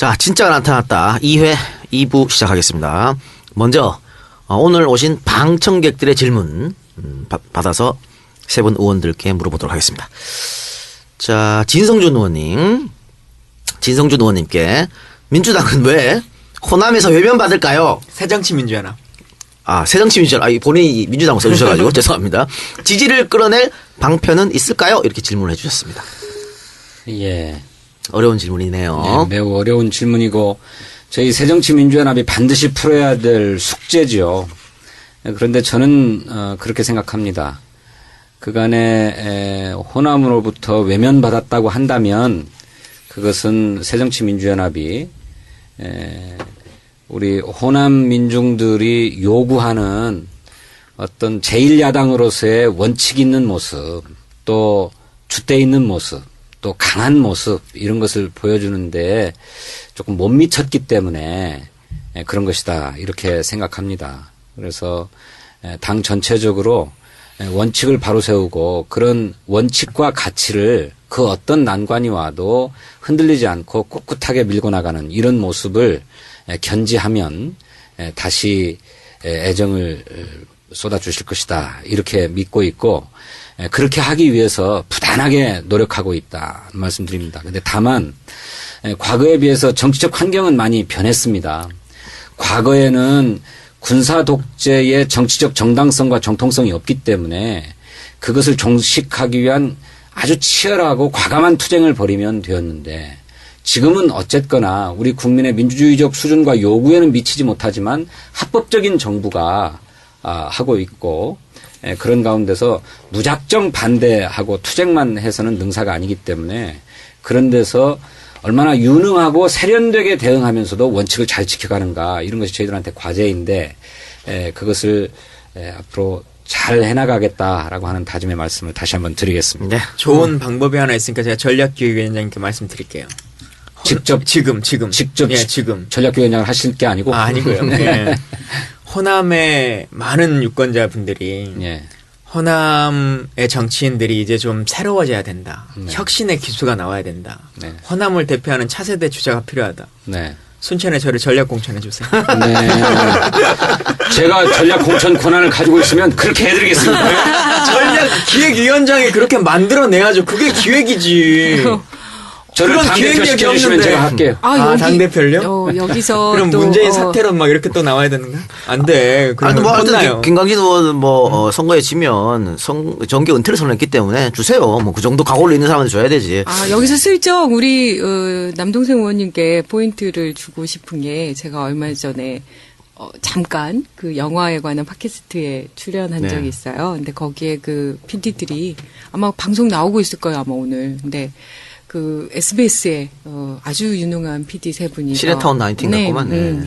자, 진짜가 나타났다. 2회 2부 시작하겠습니다. 먼저 오늘 오신 방청객들의 질문 받아서 세 분 의원들께 물어보도록 하겠습니다. 자, 진성준 의원님께 민주당은 왜 호남에서 외면받을까요? 새정치민주연합. 아, 새정치민주연합. 본인이 민주당 써주셔가지고 죄송합니다. 지지를 끌어낼 방편은 있을까요? 이렇게 질문을 해주셨습니다. 예. 어려운 질문이네요. 네, 매우 어려운 질문이고 저희 새정치민주연합이 반드시 풀어야 될 숙제죠. 그런데 저는 그렇게 생각합니다. 그간에 호남으로부터 외면받았다고 한다면 그것은 새정치민주연합이 우리 호남 민중들이 요구하는 어떤 제1야당으로서의 원칙 있는 모습, 또 줏대 있는 모습, 또 강한 모습 이런 것을 보여주는데 조금 못 미쳤기 때문에 그런 것이다 이렇게 생각합니다. 그래서 당 전체적으로 원칙을 바로 세우고 그런 원칙과 가치를 그 어떤 난관이 와도 흔들리지 않고 꿋꿋하게 밀고 나가는 이런 모습을 견지하면 다시 애정을 쏟아주실 것이다 이렇게 믿고 있고 그렇게 하기 위해서 부단하게 노력하고 있다 말씀드립니다. 그런데 다만 과거에 비해서 정치적 환경은 많이 변했습니다. 과거에는 군사 독재의 정치적 정당성과 정통성이 없기 때문에 그것을 종식하기 위한 아주 치열하고 과감한 투쟁을 벌이면 되었는데 지금은 어쨌거나 우리 국민의 민주주의적 수준과 요구에는 미치지 못하지만 합법적인 정부가 하고 있고 그런 가운데서 무작정 반대하고 투쟁만 해서는 능사가 아니기 때문에 그런 데서 얼마나 유능하고 세련되게 대응하면서도 원칙을 잘 지켜가는가 이런 것이 저희들한테 과제인데 그것을 앞으로 잘 해나가겠다라고 하는 다짐의 말씀을 다시 한번 드리겠습니다. 네. 좋은 방법이 하나 있으니까 제가 전략기획위원장님께 말씀드릴게요. 직접 지금 예, 지금 전략기획위원장을 하실 게 아니고 아니고요. 네. 호남의 많은 유권자분들이 예. 호남의 정치인들이 이제 좀 새로워져야 된다. 네. 혁신의 기수가 나와야 된다. 네. 호남을 대표하는 차세대 주자가 필요하다. 네. 순천에 저를 전략 공천해 주세요. 네. 제가 전략 공천 권한을 가지고 있으면 그렇게 해드리겠습니다. 전략 기획위원장이 그렇게 만들어내야죠. 그게 기획이지. 저를 그런 당대표 기획력이 시켜주시면 없는데. 제가 할게요. 당대표요? 여기서 그럼 또, 문재인 사태론 막 이렇게 또 나와야 되는가? 안 돼. 아니, 그러면 혼나요. 김광진 의원은 선거에 지면 정계 은퇴를 선언했기 때문에 주세요. 그 정도 각오를 있는 사람한테 줘야 되지. 여기서 슬쩍 우리 남동생 의원님께 포인트를 주고 싶은 게 제가 얼마 전에 잠깐 그 영화에 관한 팟캐스트에 출연한 네. 적이 있어요. 근데 거기에 그 PD들이 아마 방송 나오고 있을 거예요, 아마 오늘. 근데 그 SBS의 아주 유능한 PD 세 분이 시네타운 19 같구만. 네.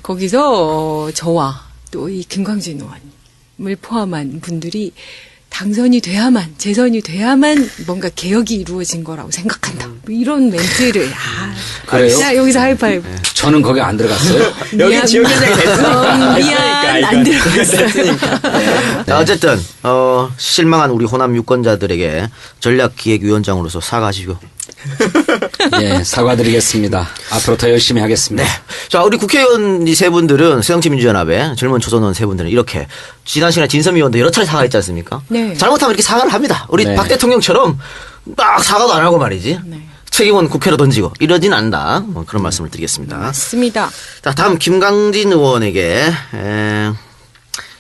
거기서 저와 또 이 김광진 의원님을 포함한 분들이 당선이 돼야만, 재선이 돼야만 뭔가 개혁이 이루어진 거라고 생각한다. 뭐 이런 멘트를 그래요? 자, 여기서 하이파이브. 저는 거기 안 들어갔어요. 여기 지역위원장이 됐으니까. 미안, 안 들어갔어요. 자, 어쨌든 실망한 우리 호남 유권자들에게 전략기획위원장으로서 사과하시고. 예, 사과드리겠습니다. 앞으로 더 열심히 하겠습니다. 네. 자, 우리 국회의원 이 세 분들은 새정치민주연합의 젊은 초선의원 세 분들은 이렇게 지난 시간에 진섬 의원도 여러 차례 사과했지 않습니까? 네. 잘못하면 이렇게 사과를 합니다. 우리 네. 박 대통령처럼 딱 사과도 안 하고 말이지. 네. 책임은 국회로 던지고 이러진 않는다. 그런 말씀을 드리겠습니다. 맞습니다. 자, 다음 김광진 의원에게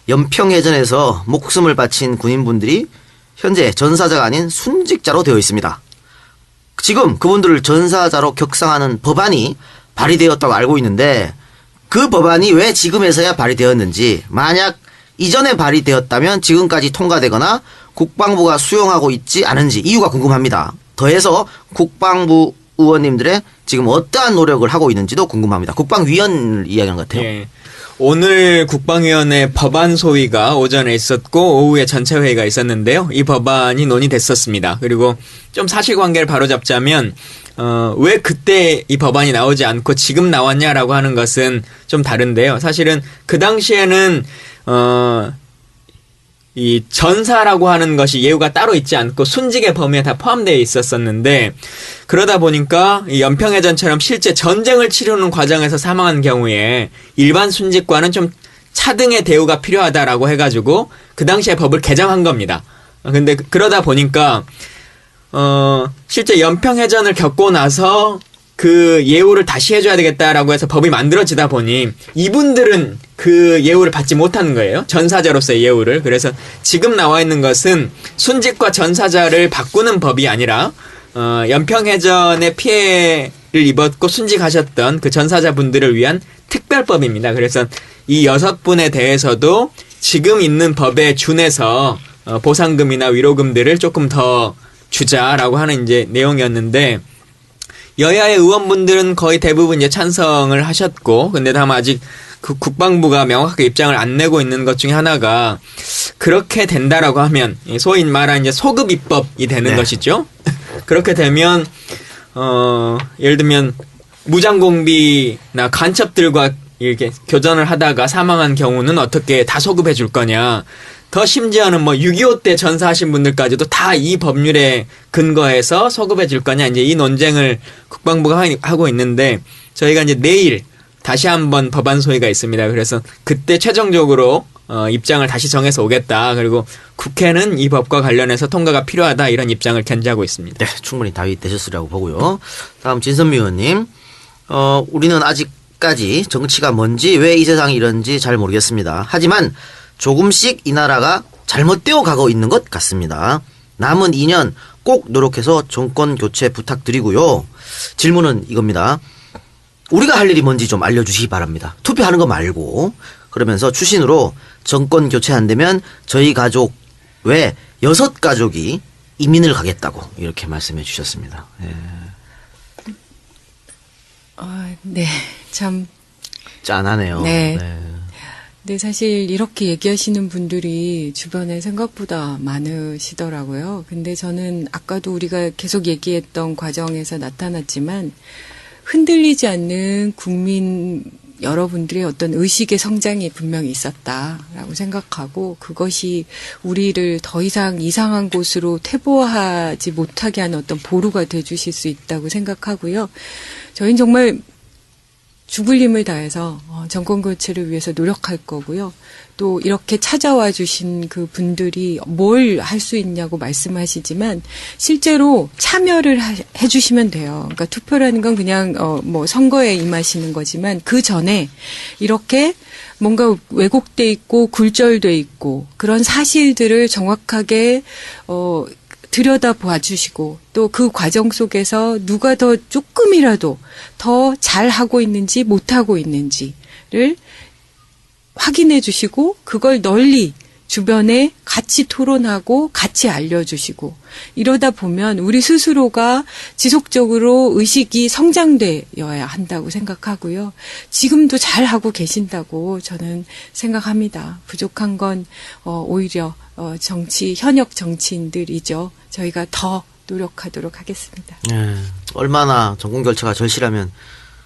연평해전에서 목숨을 바친 군인분들이 현재 전사자가 아닌 순직자로 되어 있습니다. 지금 그분들을 전사자로 격상하는 법안이 발의되었다고 알고 있는데 그 법안이 왜 지금에서야 발의되었는지, 만약 이전에 발의되었다면 지금까지 통과되거나 국방부가 수용하고 있지 않은지 이유가 궁금합니다. 더해서 국방부 의원님들의 지금 어떠한 노력을 하고 있는지도 궁금합니다. 국방위원을 이야기하는 것 같아요. 예. 오늘 국방위원회 법안 소위가 오전에 있었고 오후에 전체 회의가 있었는데요. 이 법안이 논의됐었습니다. 그리고 좀 사실관계를 바로잡자면 왜 그때 이 법안이 나오지 않고 지금 나왔냐라고 하는 것은 좀 다른데요. 사실은 그 당시에는 이 전사라고 하는 것이 예우가 따로 있지 않고 순직의 범위에 다 포함되어 있었었는데 그러다 보니까 이 연평해전처럼 실제 전쟁을 치르는 과정에서 사망한 경우에 일반 순직과는 좀 차등의 대우가 필요하다라고 해가지고 그 당시에 법을 개정한 겁니다. 근데 그러다 보니까 실제 연평해전을 겪고 나서 그 예우를 다시 해줘야 되겠다라고 해서 법이 만들어지다 보니 이분들은 그 예우를 받지 못하는 거예요. 전사자로서의 예우를. 그래서 지금 나와 있는 것은 순직과 전사자를 바꾸는 법이 아니라 연평해전의 피해를 입었고 순직하셨던 그 전사자분들을 위한 특별법입니다. 그래서 이 6분에 대해서도 지금 있는 법에 준해서 보상금이나 위로금들을 조금 더 주자라고 하는 이제 내용이었는데 여야의 의원분들은 거의 대부분 이제 찬성을 하셨고, 근데 다만 아직 그 국방부가 명확하게 입장을 안 내고 있는 것 중에 하나가 그렇게 된다라고 하면 소위 말하는 이제 소급 입법이 되는 네. 것이죠. 그렇게 되면 예를 들면 무장공비나 간첩들과 이렇게 교전을 하다가 사망한 경우는 어떻게 다 소급해 줄 거냐. 더 심지어는 뭐 6.25 때 전사하신 분들까지도 다 이 법률에 근거해서 소급해 줄 거냐. 이제 이 논쟁을 국방부가 하고 있는데 저희가 이제 내일 다시 한번 법안 소위가 있습니다. 그래서 그때 최종적으로 입장을 다시 정해서 오겠다. 그리고 국회는 이 법과 관련해서 통과가 필요하다. 이런 입장을 견지하고 있습니다. 네, 충분히 답이 되셨으리라고 보고요. 다음 진선미 의원님. 우리는 아직까지 정치가 뭔지 왜 이 세상이 이런지 잘 모르겠습니다. 하지만 조금씩 이 나라가 잘못되어 가고 있는 것 같습니다. 남은 2년 꼭 노력해서 정권 교체 부탁드리고요. 질문은 이겁니다. 우리가 할 일이 뭔지 좀 알려주시기 바랍니다. 투표하는 거 말고. 그러면서 추신으로 정권 교체 안 되면 저희 가족 외 6가족이 이민을 가겠다고 이렇게 말씀해 주셨습니다. 예. 네, 참. 짠하네요. 네. 근데 사실 이렇게 얘기하시는 분들이 주변에 생각보다 많으시더라고요. 근데 저는 아까도 우리가 계속 얘기했던 과정에서 나타났지만 흔들리지 않는 국민 여러분들의 어떤 의식의 성장이 분명히 있었다라고 생각하고 그것이 우리를 더 이상 이상한 곳으로 퇴보하지 못하게 하는 어떤 보루가 돼주실 수 있다고 생각하고요. 저희는 정말 죽을 힘을 다해서 정권 교체를 위해서 노력할 거고요. 또 이렇게 찾아와 주신 그 분들이 뭘 할 수 있냐고 말씀하시지만 실제로 참여를 해 주시면 돼요. 그러니까 투표라는 건 그냥 뭐 선거에 임하시는 거지만 그 전에 이렇게 뭔가 왜곡돼 있고 굴절돼 있고 그런 사실들을 정확하게 들여다 봐주시고 또 그 과정 속에서 누가 더 조금이라도 더 잘하고 있는지 못하고 있는지를 확인해 주시고 그걸 널리 주변에 같이 토론하고 같이 알려주시고 이러다 보면 우리 스스로가 지속적으로 의식이 성장되어야 한다고 생각하고요. 지금도 잘하고 계신다고 저는 생각합니다. 부족한 건 오히려 현역 정치인들이죠. 저희가 더 노력하도록 하겠습니다. 얼마나 정권 교체가 절실하면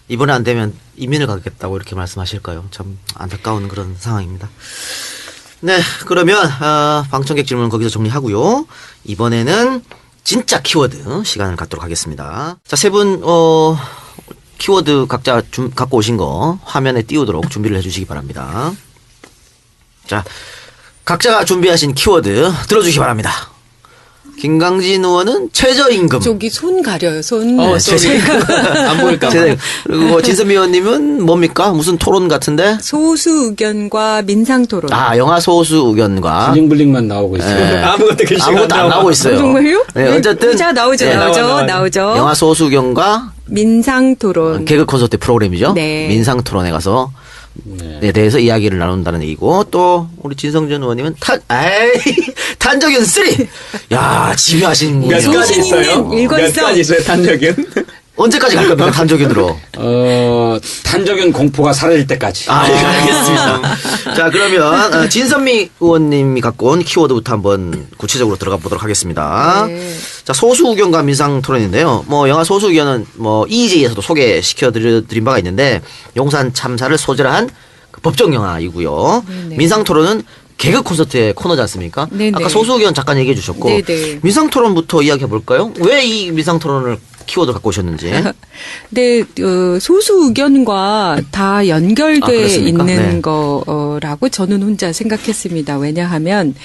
이번에 안 되면 이민을 가겠다고 이렇게 말씀하실까요? 참 안타까운 그런 상황입니다. 네, 그러면 방청객 질문은 거기서 정리하고요. 이번에는 진짜 키워드 시간을 갖도록 하겠습니다. 자, 세 분 키워드 각자 갖고 오신 거 화면에 띄우도록 준비를 해주시기 바랍니다. 자, 각자가 준비하신 키워드 들어주시기 바랍니다. 김강진 의원은 최저임금. 저기 손 가려요. 손. 안 보일까 봐. 그리고 진선미 의원님은 뭡니까? 무슨 토론 같은데? 소수 의견과 민상 토론. 아, 영화 소수 의견과 블링블링만 나오고 있어요. 아무것도 글씨가 아무것도 안 나오고 있어요. 정말요? 네, 어쨌든 자 나오죠. 네, 나오죠. 영화 소수 의견과 민상 토론. 개그 콘서트 프로그램이죠. 네. 민상 토론에 가서 에 대해서 이야기를 나눈다는 얘기고 또 우리 진성준 의원님은 탄저균 3. 야, 집요하신 몇 분이요. 가지 있어요? 몇 일관성. 가지 있어요, 탄적은? 언제까지 갈 겁니까? 탄저균으로. 탄저균 공포가 사라질 때까지. 알겠습니다. 자, 그러면 진선미 의원님이 갖고 온 키워드부터 한번 구체적으로 들어가 보도록 하겠습니다. 네. 자, 소수 의견과 민상 토론인데요. 뭐 영화 소수 의견은 뭐 EJ에서도 소개시켜 드린 바가 있는데 용산 참사를 소재로 한 그 법정 영화이고요. 네네. 민상 토론은 개그 콘서트의 코너지 않습니까? 네네. 아까 소수 의견 잠깐 얘기해 주셨고 네네. 민상 토론부터 이야기해 볼까요? 왜 이 민상 토론을 키워드 갖고 오셨는지. 근데 소수 의견과 다 연결돼 그렇습니까? 있는 네. 거라고 저는 혼자 생각했습니다. 왜냐하면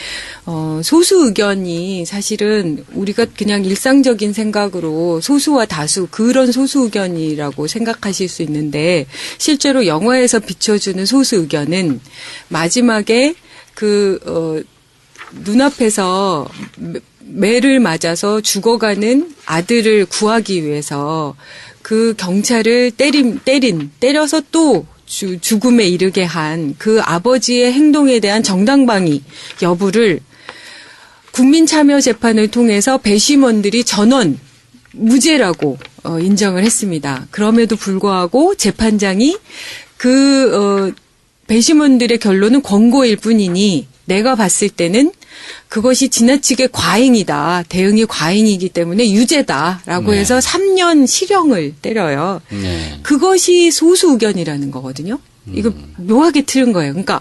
소수 의견이 사실은 우리가 그냥 일상적인 생각으로 소수와 다수 그런 소수 의견이라고 생각하실 수 있는데 실제로 영화에서 비춰주는 소수 의견은 마지막에 눈앞에서 매를 맞아서 죽어가는 아들을 구하기 위해서 그 경찰을 때려서 또 죽음에 이르게 한 그 아버지의 행동에 대한 정당방위 여부를 국민참여재판을 통해서 배심원들이 전원 무죄라고 인정을 했습니다. 그럼에도 불구하고 재판장이 배심원들의 결론은 권고일 뿐이니 내가 봤을 때는 그것이 지나치게 과잉이다. 대응이 과잉이기 때문에 유죄다라고 네. 해서 3년 실형을 때려요. 네. 그것이 소수 의견이라는 거거든요. 이거 묘하게 틀은 거예요. 그러니까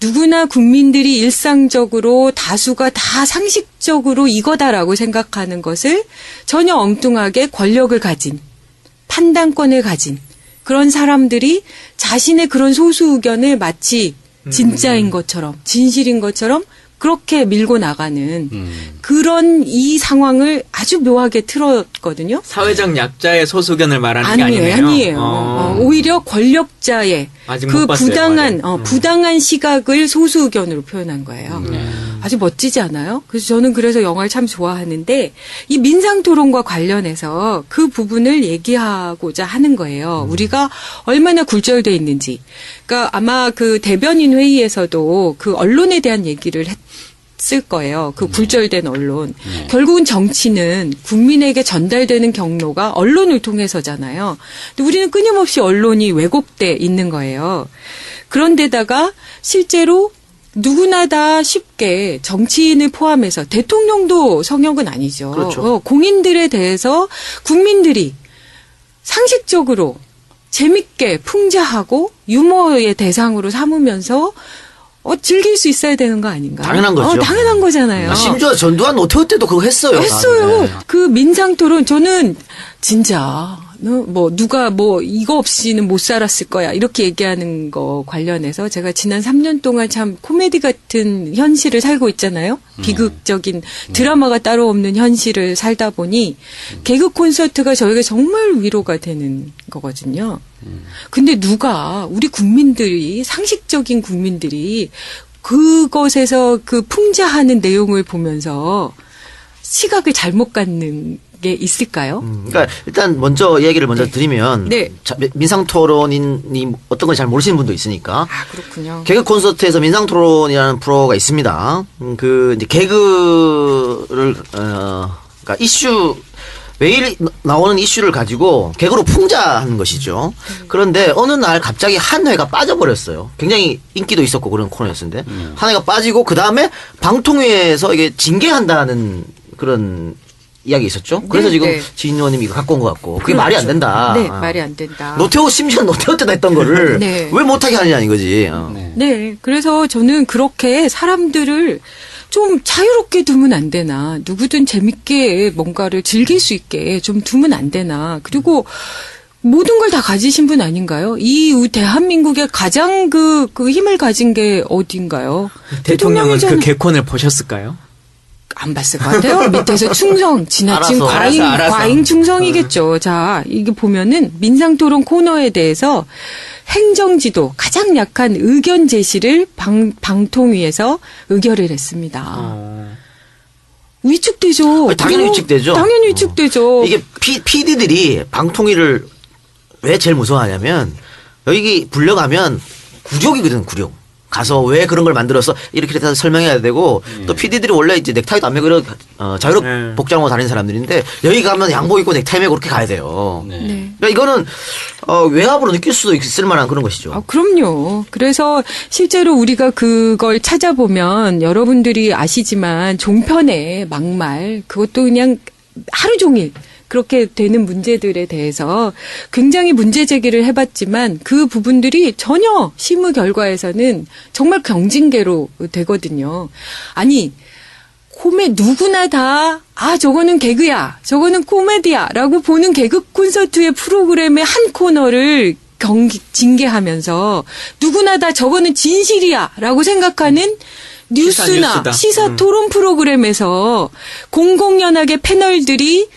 누구나 국민들이 일상적으로 다수가 다 상식적으로 이거다라고 생각하는 것을 전혀 엉뚱하게 권력을 가진 판단권을 가진 그런 사람들이 자신의 그런 소수 의견을 마치 진짜인 것처럼 진실인 것처럼 그렇게 밀고 나가는 그런 이 상황을 아주 묘하게 틀었거든요. 사회적 약자의 소수 의견을 말하는 게 아니네요. 아니에요. 오히려 권력자의 아직 그 못 봤어요, 부당한 시각을 소수 의견으로 표현한 거예요. 아주 멋지지 않아요? 그래서 저는 그래서 영화를 참 좋아하는데 이 민상 토론과 관련해서 그 부분을 얘기하고자 하는 거예요. 우리가 얼마나 굴절돼 있는지. 그러니까 아마 그 대변인 회의에서도 그 언론에 대한 얘기를 했을 거예요. 그 굴절된 언론. 결국은 정치는 국민에게 전달되는 경로가 언론을 통해서잖아요. 근데 우리는 끊임없이 언론이 왜곡돼 있는 거예요. 그런데다가 실제로 누구나 다 쉽게 정치인을 포함해서 대통령도 성역은 아니죠. 그렇죠. 공인들에 대해서 국민들이 상식적으로 재밌게 풍자하고 유머의 대상으로 삼으면서 즐길 수 있어야 되는 거 아닌가? 당연한 거죠. 당연한 거잖아요. 심지어 전두환 오태호 때도 그거 했어요. 했어요. 네. 그 민상토론 저는 진짜 누가 이거 없이는 못 살았을 거야 이렇게 얘기하는 거 관련해서 제가 지난 3년 동안 참 코미디 같은 현실을 살고 있잖아요. 비극적인 드라마가 따로 없는 현실을 살다 보니 개그 콘서트가 저에게 정말 위로가 되는 거거든요. 근데 우리 국민들이 상식적인 국민들이 그것에서 그 풍자하는 내용을 보면서 시각을 잘못 갖는 게 있을까요? 그러니까 일단 먼저 얘기를 드리면 네. 민상토론이 어떤 걸 잘 모르시는 분도 있으니까 아, 그렇군요. 개그 콘서트에서 민상토론이라는 프로가 있습니다. 이제 개그를 그러니까 매일 나오는 이슈를 가지고 개그로 풍자하는 것이죠. 그런데 어느 날 갑자기 한 회가 빠져버렸어요. 굉장히 인기도 있었고 그런 코너였는데 한 회가 빠지고 그 다음에 방통위에서 이게 징계한다는 그런 이야기 있었죠. 그래서 지금 네. 지인 의원님이 이거 갖고 온 것 같고 그게 그렇죠. 말이 안 된다. 네, 말이 안 된다. 심지어 노태우 때도 했던 거를 네. 왜 못하게 하느냐 이거지. 네, 그래서 저는 그렇게 사람들을 좀 자유롭게 두면 안 되나. 누구든 재밌게 뭔가를 즐길 수 있게 좀 두면 안 되나. 그리고 모든 걸 다 가지신 분 아닌가요? 이 대한민국의 가장 그 힘을 가진 게 어딘가요? 대통령은 그 대통령이잖아요. 개콘을 보셨을까요? 안 봤을 것 같아요. 밑에서 지나친 알아서. 과잉 충성이겠죠. 자, 이게 보면은 민상토론 코너에 대해서 행정지도 가장 약한 의견 제시를 방통위에서 의결을 했습니다. 위축되죠. 당연히 위축되죠. 당연히 위축되죠. 이게 PD들이 방통위를 왜 제일 무서워하냐면 여기 불려가면 굴욕이거든, 굴욕. 가서 왜 그런 걸 만들어서 이렇게 다 설명해야 되고 또 PD들이 원래 이제 넥타이도 안 매고 자유롭 복장하고 다니는 사람들인데 여기 가면 양복 입고 넥타이 매고 그렇게 가야 돼요. 네. 그러니까 이거는 외압으로 느낄 수도 있을 만한 그런 것이죠. 아, 그럼요. 그래서 실제로 우리가 그걸 찾아보면 여러분들이 아시지만 종편의 막말 그것도 그냥 하루 종일 그렇게 되는 문제들에 대해서 굉장히 문제 제기를 해봤지만 그 부분들이 전혀 실무 결과에서는 정말 경징계로 되거든요. 아니 누구나 다, 저거는 개그야, 저거는 코미디야, 라고 보는 개그 콘서트의 프로그램의 한 코너를 징계하면서 누구나 다 저거는 진실이야, 라고 생각하는 뉴스나 뉴스다. 시사 토론 프로그램에서 공공연하게 패널들이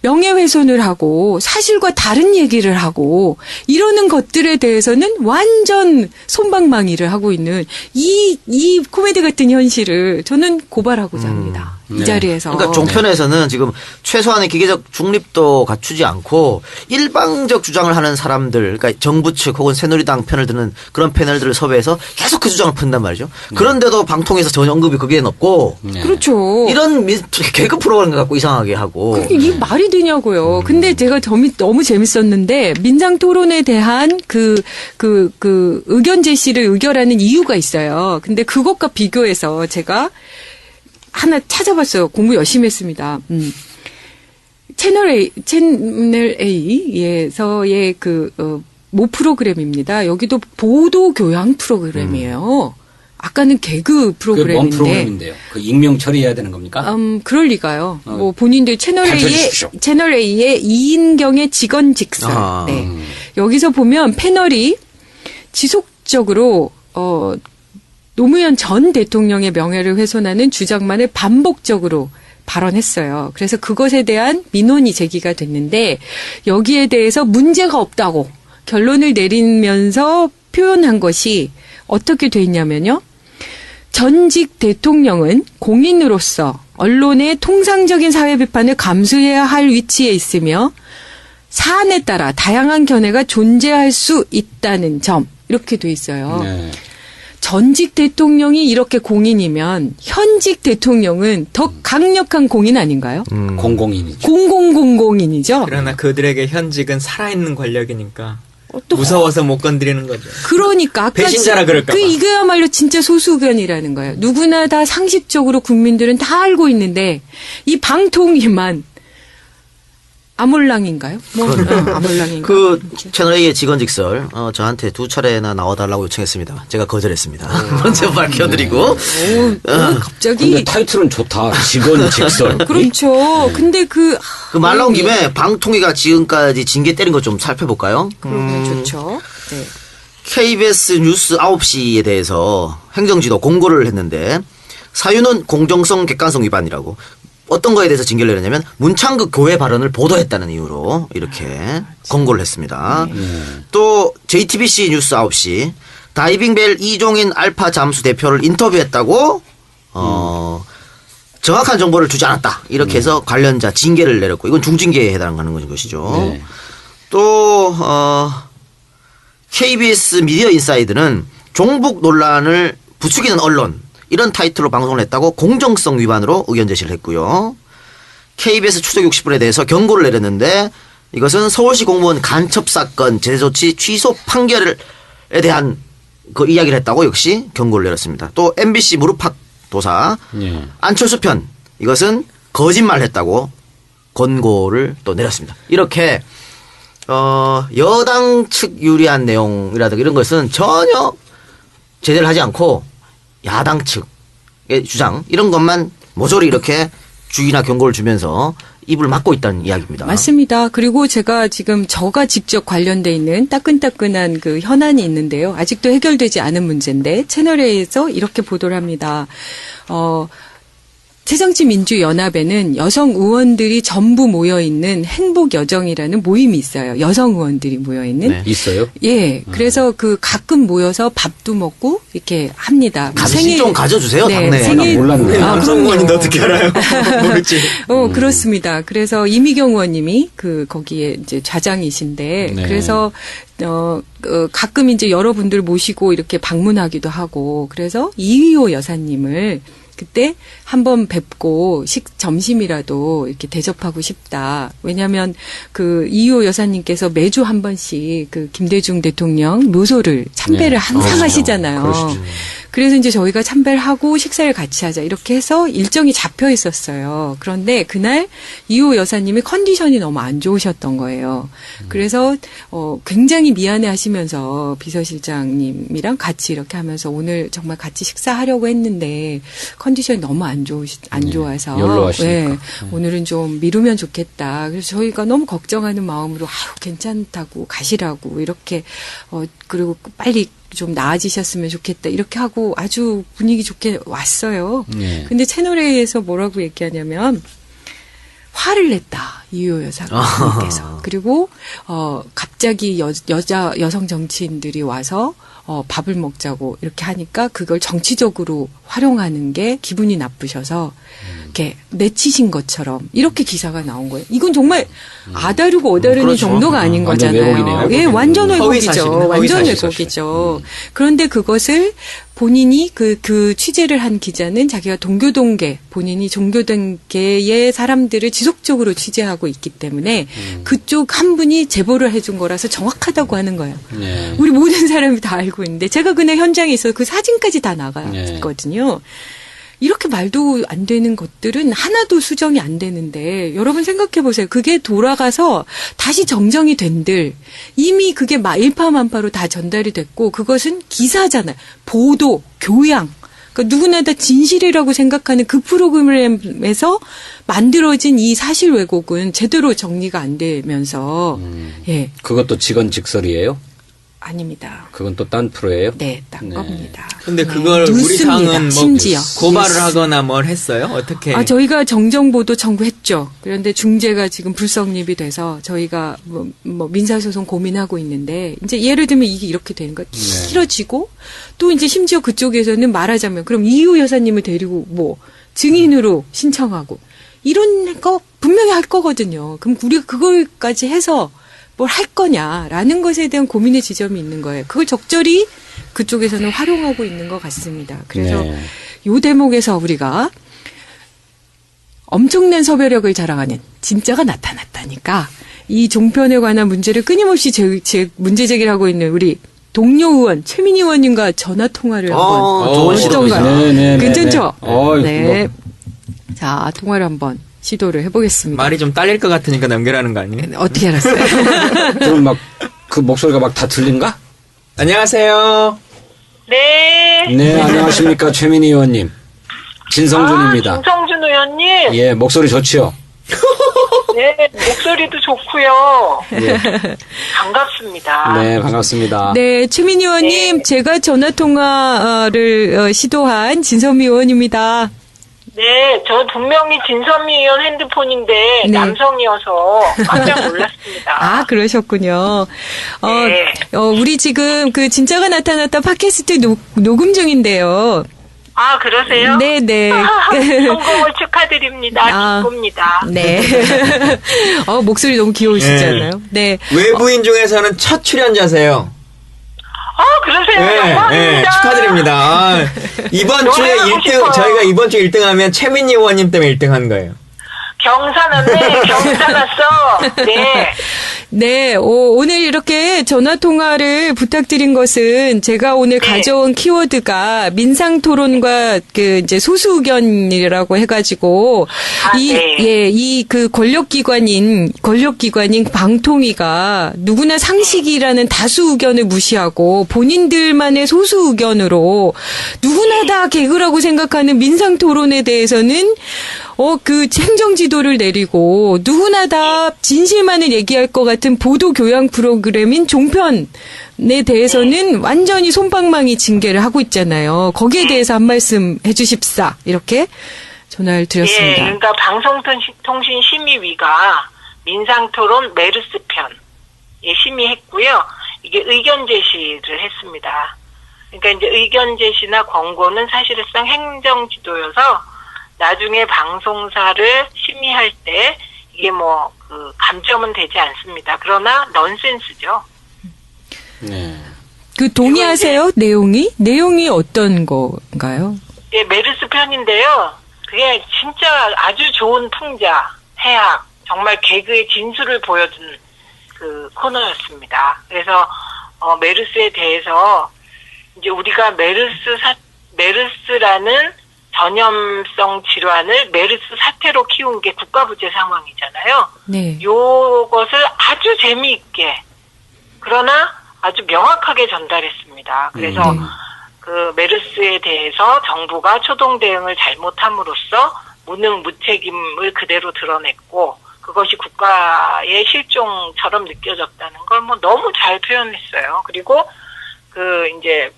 명예훼손을 하고 사실과 다른 얘기를 하고 이러는 것들에 대해서는 완전 솜방망이를 하고 있는 이 코미디 같은 현실을 저는 고발하고자 합니다. 이 네. 자리에서. 그러니까 종편에서는 지금 최소한의 기계적 중립도 갖추지 않고 일방적 주장을 하는 사람들, 그러니까 정부 측 혹은 새누리당 편을 드는 그런 패널들을 섭외해서 계속 그 주장을 푼단 말이죠. 그런데도 방통에서 전혀 언급이 거기엔 없고 네. 그렇죠. 이런 개그 프로그램 갖고 이상하게 하고 이게 말이 되냐고요. 근데 제가 너무 재밌었는데 민상 토론에 대한 그 의견 제시를 의결하는 이유가 있어요. 근데 그것과 비교해서 제가 하나 찾아봤어요. 공부 열심히 했습니다. 채널 A에서의 모 프로그램입니다. 여기도 보도 교양 프로그램이에요. 아까는 개그 그뭔 프로그램인데. 프로그램인데요? 그 익명 처리해야 되는 겁니까? 그럴 리가요. 뭐 본인들 밝혀 주십시오. 채널 A의 이인경의 직언직설. 아하. 네. 여기서 보면 패널이 지속적으로 노무현 전 대통령의 명예를 훼손하는 주장만을 반복적으로 발언했어요. 그래서 그것에 대한 민원이 제기가 됐는데 여기에 대해서 문제가 없다고 결론을 내리면서 표현한 것이 어떻게 돼 있냐면요. 전직 대통령은 공인으로서 언론의 통상적인 사회 비판을 감수해야 할 위치에 있으며 사안에 따라 다양한 견해가 존재할 수 있다는 점 이렇게 돼 있어요. 네. 전직 대통령이 이렇게 공인이면 현직 대통령은 더 강력한 공인 아닌가요? 공공인이죠. 공공공공인이죠. 그러나 그들에게 현직은 살아있는 권력이니까 또 무서워서 못 건드리는 거죠. 그러니까 아까 배신자라 그럴까 봐. 이거야말로 진짜 소수견이라는 거예요. 누구나 다 상식적으로 국민들은 다 알고 있는데 이 방통위만 아몰랑인가요? 아몰랑인가? 그 채널 A의 직언직설 저한테 2차례나 나와달라고 요청했습니다. 제가 거절했습니다. 먼저 밝혀드리고 갑자기 근데 타이틀은 좋다. 직언직설. 그렇죠. 근데 그 말 나온 김에 방통위가 지금까지 징계 때린 것 좀 살펴볼까요? 그러면 좋죠. 네. KBS 뉴스 9시에 대해서 행정지도 공고를 했는데 사유는 공정성 객관성 위반이라고 어떤 거에 대해서 징계를 내렸냐면 문창극 교회 발언을 보도했다는 이유로 이렇게 권고를 했습니다. 또 JTBC 뉴스 9시 다이빙벨 이종인 알파 잠수 대표를 인터뷰했다고 정확한 정보를 주지 않았다. 이렇게 해서 관련자 징계를 내렸고 이건 중징계에 해당하는 것이죠. 네. 또 KBS 미디어 인사이드는 종북 논란을 부추기는 언론 이런 타이틀로 방송을 했다고 공정성 위반으로 의견 제시를 했고요. KBS 추적 60분에 대해서 경고를 내렸는데 이것은 서울시 공무원 간첩 사건 제재조치 취소 판결에 대한 그 이야기를 했다고 역시 경고를 내렸습니다. 또 MBC 무릎팍 도사 예. 안철수 편 이것은 거짓말했다고 권고를 또 내렸습니다. 이렇게 여당 측 유리한 내용이라든가 이런 것은 전혀 제재를 하지 않고 야당 측의 주장 이런 것만 모조리 이렇게 주의나 경고를 주면서 입을 막고 있다는 이야기입니다. 맞습니다. 그리고 제가 지금 저가 직접 관련돼 있는 따끈따끈한 그 현안이 있는데요. 아직도 해결되지 않은 문제인데 채널A에서 이렇게 보도를 합니다. 새정치민주연합에는 여성 의원들이 전부 모여있는 행복여정이라는 모임이 있어요. 여성 의원들이 모여있는. 네. 있어요? 예. 그래서 가끔 모여서 밥도 먹고 이렇게 합니다. 관심 좀 가져주세요, 당내. 생일. 몰랐네. 남성 의원인데 어떻게 알아요? 모르지. 그렇습니다. 그래서 이미경 의원님이 거기에 이제 좌장이신데, 네. 그래서, 가끔 이제 여러분들 모시고 이렇게 방문하기도 하고, 그래서 이휘호 여사님을 그때 한번 뵙고 점심이라도 이렇게 대접하고 싶다. 왜냐하면 이휘호 여사님께서 매주 한 번씩 김대중 대통령 묘소를 참배를 네. 항상 하시잖아요. 그러시죠. 그래서 이제 저희가 참배하고 식사를 같이 하자 이렇게 해서 일정이 잡혀 있었어요. 그런데 그날 이호 여사님이 컨디션이 너무 안 좋으셨던 거예요. 그래서 굉장히 미안해하시면서 비서실장님이랑 같이 이렇게 하면서 오늘 정말 같이 식사하려고 했는데 컨디션이 너무 안 좋아서 연로하시니까. 오늘은 좀 미루면 좋겠다. 그래서 저희가 너무 걱정하는 마음으로 아유 괜찮다고 가시라고 이렇게 그리고 빨리 좀 나아지셨으면 좋겠다 이렇게 하고 아주 분위기 좋게 왔어요. 네. 근데 채널A에서 뭐라고 얘기하냐면 화를 냈다 이호 여사님께서. 그리고 갑자기 여성 정치인들이 와서 밥을 먹자고 이렇게 하니까 그걸 정치적으로 활용하는 게 기분이 나쁘셔서 이렇게 내치신 것처럼 이렇게 기사가 나온 거예요. 이건 정말 아다르고 어다르는 그렇죠. 정도가 아닌 완전 거잖아요. 왜곡이네요. 예, 완전 허위 사실이네, 왜곡이죠. 허위 완전 사실. 왜곡이죠. 그런데 그것을 본인이 그 취재를 한 기자는 자기가 동교동계, 본인이 종교동계의 사람들을 지속적으로 취재하고 있기 때문에 그쪽 한 분이 제보를 해준 거라서 정확하다고 하는 거예요. 네. 우리 모든 사람이 다 알고 있는데 제가 그날 현장에 있어서 그 사진까지 다 나갔거든요. 이렇게 말도 안 되는 것들은 하나도 수정이 안 되는데 여러분 생각해 보세요. 그게 돌아가서 다시 정정이 된들 이미 그게 일파만파로 다 전달이 됐고 그것은 기사잖아요. 보도, 교양. 그러니까 누구나 다 진실이라고 생각하는 그 프로그램에서 만들어진 이 사실 왜곡은 제대로 정리가 안 되면서 예, 그것도 직언직설이에요? 아닙니다. 그건 또 딴 프로예요? 네, 딴 네. 겁니다. 근데 네, 그걸 우리 뉴스입니다. 상은 뭐 심지어 고발을 뉴스. 하거나 뭘 했어요? 어떻게? 저희가 정정보도 청구했죠. 그런데 중재가 지금 불성립이 돼서 저희가 뭐 민사소송 고민하고 있는데 이제 예를 들면 이게 이렇게 되는 거예요. 길어지고 또 이제 심지어 그쪽에서는 말하자면 그럼 이호 여사님을 데리고 뭐 증인으로 신청하고 이런 거 분명히 할 거거든요. 그럼 우리가 그걸까지 해서 뭘 할 거냐라는 것에 대한 고민의 지점이 있는 거예요. 그걸 적절히 그쪽에서는 활용하고 있는 것 같습니다. 그래서 네. 이 대목에서 우리가 엄청난 섭외력을 자랑하는 진짜가 나타났다니까 이 종편에 관한 문제를 끊임없이 문제 제기를 하고 있는 우리 동료 의원 최민희 의원님과 전화 통화를 한번 좋은 어떤가요? 네, 네, 괜찮죠? 네. 네. 자, 통화를 한번 시도를 해보겠습니다. 말이 좀 딸릴 것 같으니까 연결하는 거 아니에요? 어떻게 알았어요? 그럼 막 그 목소리가 막 다 들린가? 안녕하세요. 네. 네, 안녕하십니까. 최민희 의원님. 진성준입니다. 김성준 의원님. 예, 목소리 좋지요? 네, 목소리도 좋고요. 예. 반갑습니다. 네, 반갑습니다. 네, 최민희 의원님, 네. 제가 전화 통화를 시도한 진선미 의원입니다. 네, 저 분명히 진선미 의원 핸드폰인데 네. 남성이어서 깜짝 놀랐습니다. 아, 그러셨군요. 네. 우리 지금 그 진짜가 나타났다 팟캐스트 녹음 중인데요. 아, 그러세요? 네네. 성공을 축하드립니다. 아. 기쁩니다. 네. 목소리 너무 귀여우시잖아요. 네. 외부인 중에서는 첫 출연자세요. 아, 그러세요? 영광입니다. 축하드립니다. 이번 주에 노래하고 1등, 싶어요. 저희가 이번 주 1등 하면 최민희 의원님 때문에 1등 한 거예요. 경사났네. 경사났어. 네. 네, 오늘 이렇게 전화 통화를 부탁드린 것은 제가 오늘 네. 가져온 키워드가 민상 토론과 그 이제 소수 의견이라고 해가지고 아, 네. 이 그 권력기관인 방통위가 누구나 상식이라는 다수 의견을 무시하고 본인들만의 소수 의견으로 누구나 다 개그라고 생각하는 민상 토론에 대해서는 그 행정 지도를 내리고 누구나 다 진실만을 얘기할 것 같은 보도 교양 프로그램인 종편에 대해서는 완전히 솜방망이 징계를 하고 있잖아요. 거기에 대해서 한 말씀 해주십사 이렇게 전화를 드렸습니다. 예, 그러니까 방송통신심의위가 민상토론 메르스 편 심의했고요. 이게 의견 제시를 했습니다. 그러니까 이제 의견 제시나 권고는 사실상 행정 지도여서 나중에 방송사를 심의할 때 이게 뭐 그 감점은 되지 않습니다. 그러나 넌센스죠. 네. 그 동의하세요? 내용이 어떤 건가요? 예, 메르스 편인데요. 그게 진짜 아주 좋은 풍자, 해학, 정말 개그의 진수를 보여준 그 코너였습니다. 그래서 메르스에 대해서 이제 우리가 메르스 메르스라는 전염성 질환을 메르스 사태로 키운 게 국가부재 상황이잖아요. 네. 요것을 아주 재미있게 그러나 아주 명확하게 전달했습니다. 그래서 그 메르스에 대해서 정부가 초동 대응을 잘못함으로써 무능 무책임을 그대로 드러냈고 그것이 국가의 실종처럼 느껴졌다는 걸 뭐 너무 잘 표현했어요. 그리고 그 이제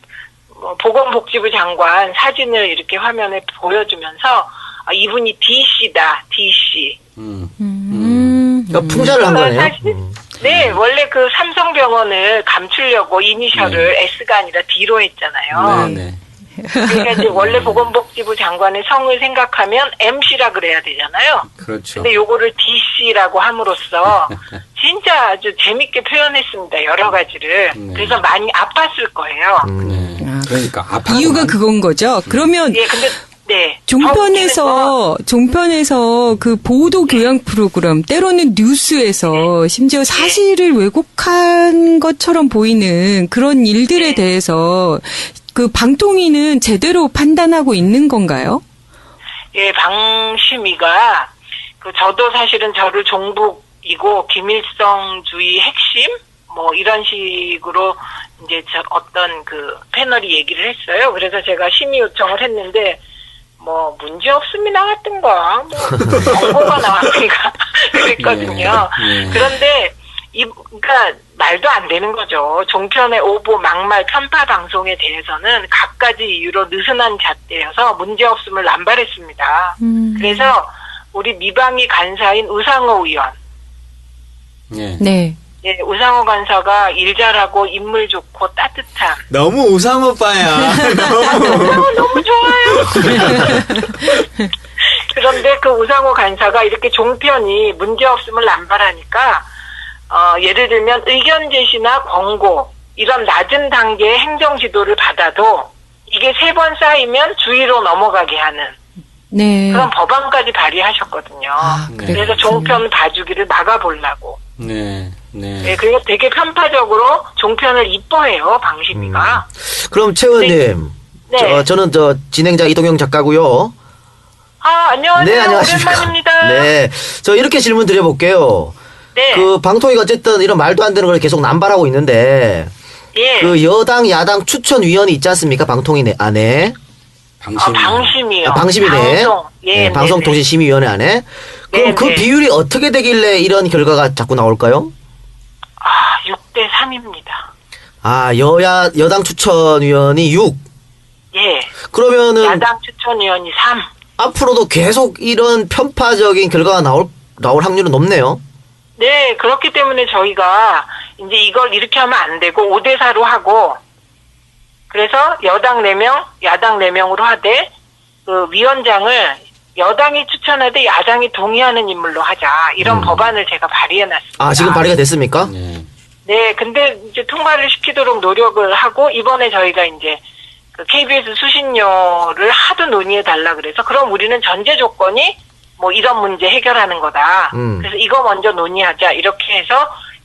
뭐 보건복지부 장관 사진을 이렇게 화면에 보여주면서 아, 이분이 DC다, DC. 그러니까 풍자를 한 거네요. 사실, 네, 원래 그 삼성병원을 감추려고 이니셜을 S가 아니라 D로 했잖아요. 네. 그러니까 이제 원래 보건복지부 장관의 성을 생각하면 MC라 그래야 되잖아요. 그렇죠. 근데 요거를 DC라고 함으로써 진짜 아주 재밌게 표현했습니다. 여러 가지를. 그래서 많이 아팠을 거예요. 그러니까 아파. 이유가 그건 거죠. 그러면 예, 근데 네. 종편에서 그 보도 교양 프로그램, 때로는 뉴스에서 심지어 사실을 왜곡한 것처럼 보이는 그런 일들에 대해서 그 방통위는 제대로 판단하고 있는 건가요? 예, 방심위가 그 저도 사실은 저를 종북이고 김일성주의 핵심 뭐 이런 식으로 이제 어떤 그 패널이 얘기를 했어요. 그래서 제가 심의 요청을 했는데 뭐 문제 없음이 나왔던가 뭐 정보가 나왔던가 그랬거든요. 그런데 그러니까 말도 안 되는 거죠. 종편의 오보, 막말, 편파 방송에 대해서는 갖가지 이유로 느슨한 잣대여서 문제 없음을 남발했습니다. 그래서 우리 미방위 간사인 우상호 의원, 네. 예, 우상호 간사가 일 잘하고 인물 좋고 따뜻한. 너무 우상 오빠야. 너무 좋아요. 그런데 그 우상호 간사가 이렇게 종편이 문제 없음을 남발하니까 예를 들면 의견 제시나 권고 이런 낮은 단계의 행정 지도를 받아도 이게 3번 쌓이면 주의로 넘어가게 하는 네. 그런 법안까지 발의하셨거든요. 그래서 종편 봐주기를 막아보려고. 네. 네, 그리고 되게 편파적으로 종편을 이뻐해요, 방심위가. 그럼 최 의원님, 네. 저는 진행자 이동영 작가고요. 아, 안녕하세요. 네, 안녕하십니까. 오랜만입니다. 네, 저 이렇게 질문 드려볼게요. 네. 그 방통위가 어쨌든 이런 말도 안 되는 걸 계속 남발하고 있는데 예. 그 여당 야당 추천위원이 있지 않습니까? 방통위 안에. 방심이요. 방심이네. 방송. 예, 네, 방송통신심의위원회 안에. 그럼 네, 그 네. 비율이 어떻게 되길래 이런 결과가 자꾸 나올까요? 6대 3입니다. 여당 추천위원이 6. 예. 그러면은 야당 추천위원이 3. 앞으로도 계속 이런 편파적인 결과가 나올 확률은 높네요. 네, 그렇기 때문에 저희가 이제 이걸 이렇게 하면 안 되고 5대 4로 하고 그래서 여당 4명, 야당 4명으로 하되 그 위원장을 여당이 추천하되 야당이 동의하는 인물로 하자. 이런 법안을 제가 발의해놨습니다. 지금 발의가 됐습니까? 네, 근데 이제 통과를 시키도록 노력을 하고 이번에 저희가 이제 그 KBS 수신료를 하도 논의해달라 그래서 그럼 우리는 전제 조건이 뭐 이런 문제 해결하는 거다. 그래서 이거 먼저 논의하자. 이렇게 해서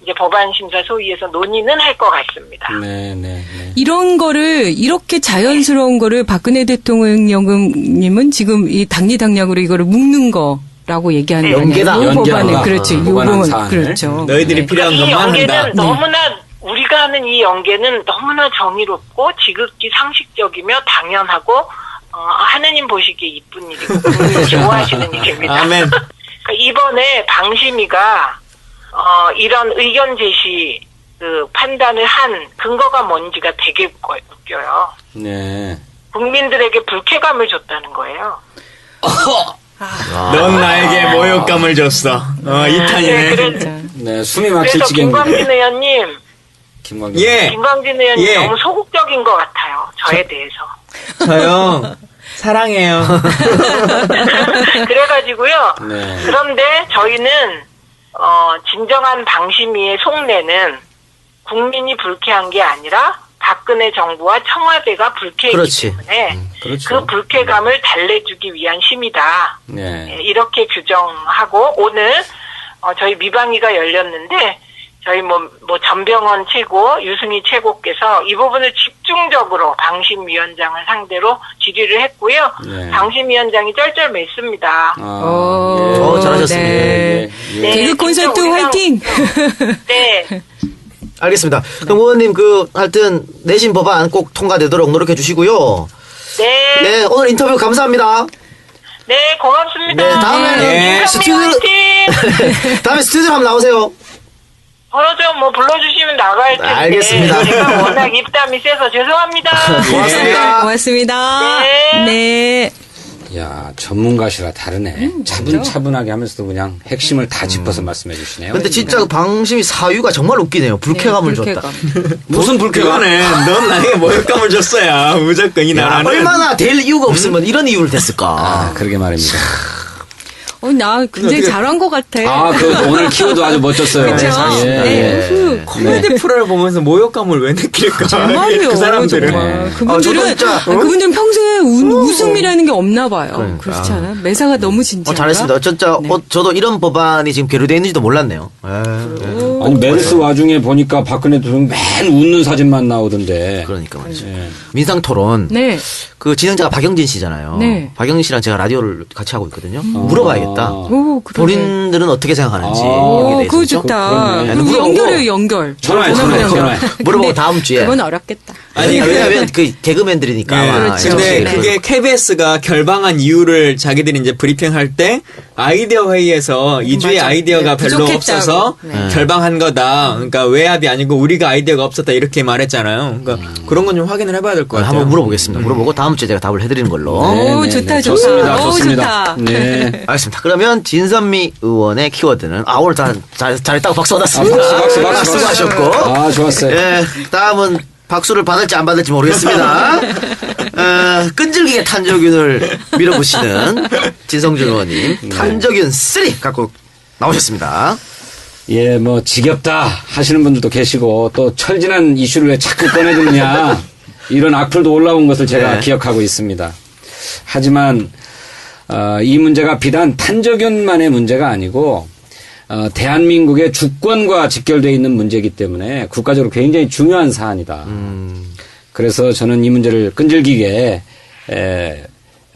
이제 법안심사 소위에서 논의는 할 것 같습니다. 네. 이런 거를, 이렇게 자연스러운 거를 박근혜 대통령님은 지금 이 당리당략으로 이거를 묶는 거라고 얘기하는 거예요. 연계다. 이 법안을. 연계하다. 그렇죠. 이 무관한 법안. 사안을. 그렇죠. 너희들이 필요한 이 것만 연계는 한다. 너무나 우리가 하는 이 연계는 너무나 정의롭고 지극히 상식적이며 당연하고 하느님 보시기에 이쁜 일이고 국민이 좋아하시는 일입니다. 아멘. 그러니까 이번에 방심위가 이런 의견 제시 그 판단을 한 근거가 뭔지가 되게 웃겨요. 네. 국민들에게 불쾌감을 줬다는 거예요. 넌 나에게 모욕감을 줬어. 이탄이네. 네, 숨이 막힐 그래서 지경입니다. 김광진 의원님, 김광진. 예. 김광진 의원님 예. 너무 소극적인 것 같아요. 저에 대해서. 저요. 사랑해요. 그래가지고요. 네. 그런데 저희는 진정한 방심위의 속내는 국민이 불쾌한 게 아니라 박근혜 정부와 청와대가 불쾌했기 그렇지. 때문에 그렇죠. 그 불쾌감을 달래주기 위한 심이다. 네. 이렇게 규정하고 오늘 저희 미방위가 열렸는데 저희 뭐 전병헌 최고, 유승희 최고께서 이 부분을 집중적으로 방심위원장을 상대로 질의를 했고요. 네. 방심위원장이 쩔쩔맸습니다. 잘하셨습니다. 네. 네, 개그 콘서트 진짜 우리랑- 화이팅! 네. 알겠습니다. 그럼 의원님 하여튼 내신 법안 꼭 통과되도록 노력해 주시고요. 네. 네, 오늘 인터뷰 감사합니다. 네, 고맙습니다. 네, 다음에는 네. 스튜디오 화이팅! 다음에 스튜디오 한번 나오세요. 불러주시면 나갈 텐데. 알겠습니다. 제가 워낙 입담이 세서 죄송합니다. 고맙습니다. 고맙습니다. 네. 네. 야, 전문가시라 다르네. 차분차분하게 하면서도 그냥 핵심을 다 짚어서 말씀해 주시네요. 근데 진짜 그 방심이 사유가 정말 웃기네요. 불쾌감을 줬다. 불쾌감. 무슨 불쾌감? 그거는 넌 나에게 모욕감을 줬어야 무조건 이 야, 나라는 얼마나 될 이유가 없으면 이런 이유를 댔을까. 아, 그러게 말입니다. 나 굉장히 잘한 것 같아. 아, 오늘 키워드 아주 멋졌어요. 그렇죠? 네. 코미디 프로를 보면서 모욕감을 왜 느낄까? 정말요. 그 사람들은 정말. 저도 진짜- 그분들은 평소에 웃음이라는 게 없나 봐요. 그러니까. 그렇지 않아요? 매사가 너무 진지한가? 잘했습니다. 진짜 네. 저도 이런 법안이 지금 계류되어 있는지도 몰랐네요. 아니, 메르스 와중에 보니까 박근혜 대통령 맨 웃는 사진만 나오던데. 그러니까 말이죠. 예. 민상 토론. 네. 그 진행자가 박영진 씨잖아요. 네. 박영진 씨랑 제가 라디오를 같이 하고 있거든요. 물어봐야겠다. 오, 그러네. 본인들은 어떻게 생각하는지. 아, 여기에 오, 대해서. 그거 좋다. 그러네. 그럼 물어보고 연결해요, 연결. 전화해. 물어보고 근데 다음 주에. 그건 어렵겠다. 아니, 왜냐면 그 개그맨들이니까. 네, 아마 그렇죠. 근데 정치- 그게 KBS가 결방한 이유를 자기들이 이제 브리핑할 때 아이디어 회의에서 이주의 맞아. 아이디어가 네, 별로 부족했다고. 없어서 네. 결방한 거다. 그러니까 외압이 아니고 우리가 아이디어가 없었다 이렇게 말했잖아요. 그러니까 그런 건 좀 확인을 해봐야 될 것 같아요. 한번 물어보겠습니다. 물어보고 다음 주에 제가 답을 해드리는 걸로. 오, 네, 좋다, 네. 좋다. 좋습니다. 오, 좋습니다. 좋다. 네. 알겠습니다. 그러면 진선미 의원의 키워드는 오늘 잘했다고 박수 받았습니다. 박수. 수고하셨고. 아, 좋았어요. 예, 다음은 박수를 받을지 안 받을지 모르겠습니다. 끈질기게 탄저균을 밀어붙이는 진성준 의원님 탄저균 3 갖고 나오셨습니다. 예, 뭐 지겹다 하시는 분들도 계시고 또 철진한 이슈를 왜 자꾸 꺼내드느냐 이런 악플도 올라온 것을 제가 네. 기억하고 있습니다. 하지만 이 문제가 비단 탄저균만의 문제가 아니고 대한민국의 주권과 직결되어 있는 문제이기 때문에 국가적으로 굉장히 중요한 사안이다. 그래서 저는 이 문제를 끈질기게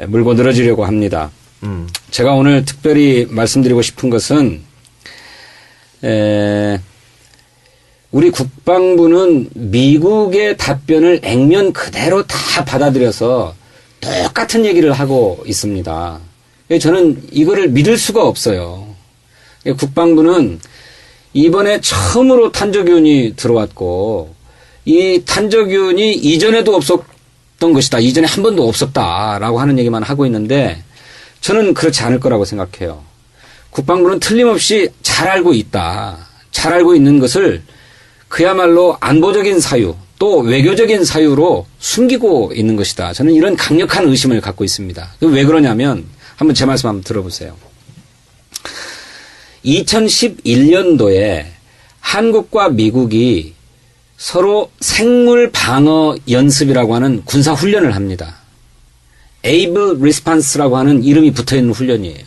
물고 늘어지려고 합니다. 제가 오늘 특별히 말씀드리고 싶은 것은 우리 국방부는 미국의 답변을 액면 그대로 다 받아들여서 똑같은 얘기를 하고 있습니다. 저는 이거를 믿을 수가 없어요. 국방부는 이번에 처음으로 탄저균이 들어왔고 이 탄저균이 이전에도 없었던 것이다. 이전에 한 번도 없었다라고 하는 얘기만 하고 있는데 저는 그렇지 않을 거라고 생각해요. 국방부는 틀림없이 잘 알고 있다. 잘 알고 있는 것을 그야말로 안보적인 사유 또 외교적인 사유로 숨기고 있는 것이다. 저는 이런 강력한 의심을 갖고 있습니다. 왜 그러냐면 한번 제 말씀 한번 들어보세요. 2011년도에 한국과 미국이 서로 생물 방어 연습이라고 하는 군사 훈련을 합니다. Able Response라고 하는 이름이 붙어있는 훈련이에요.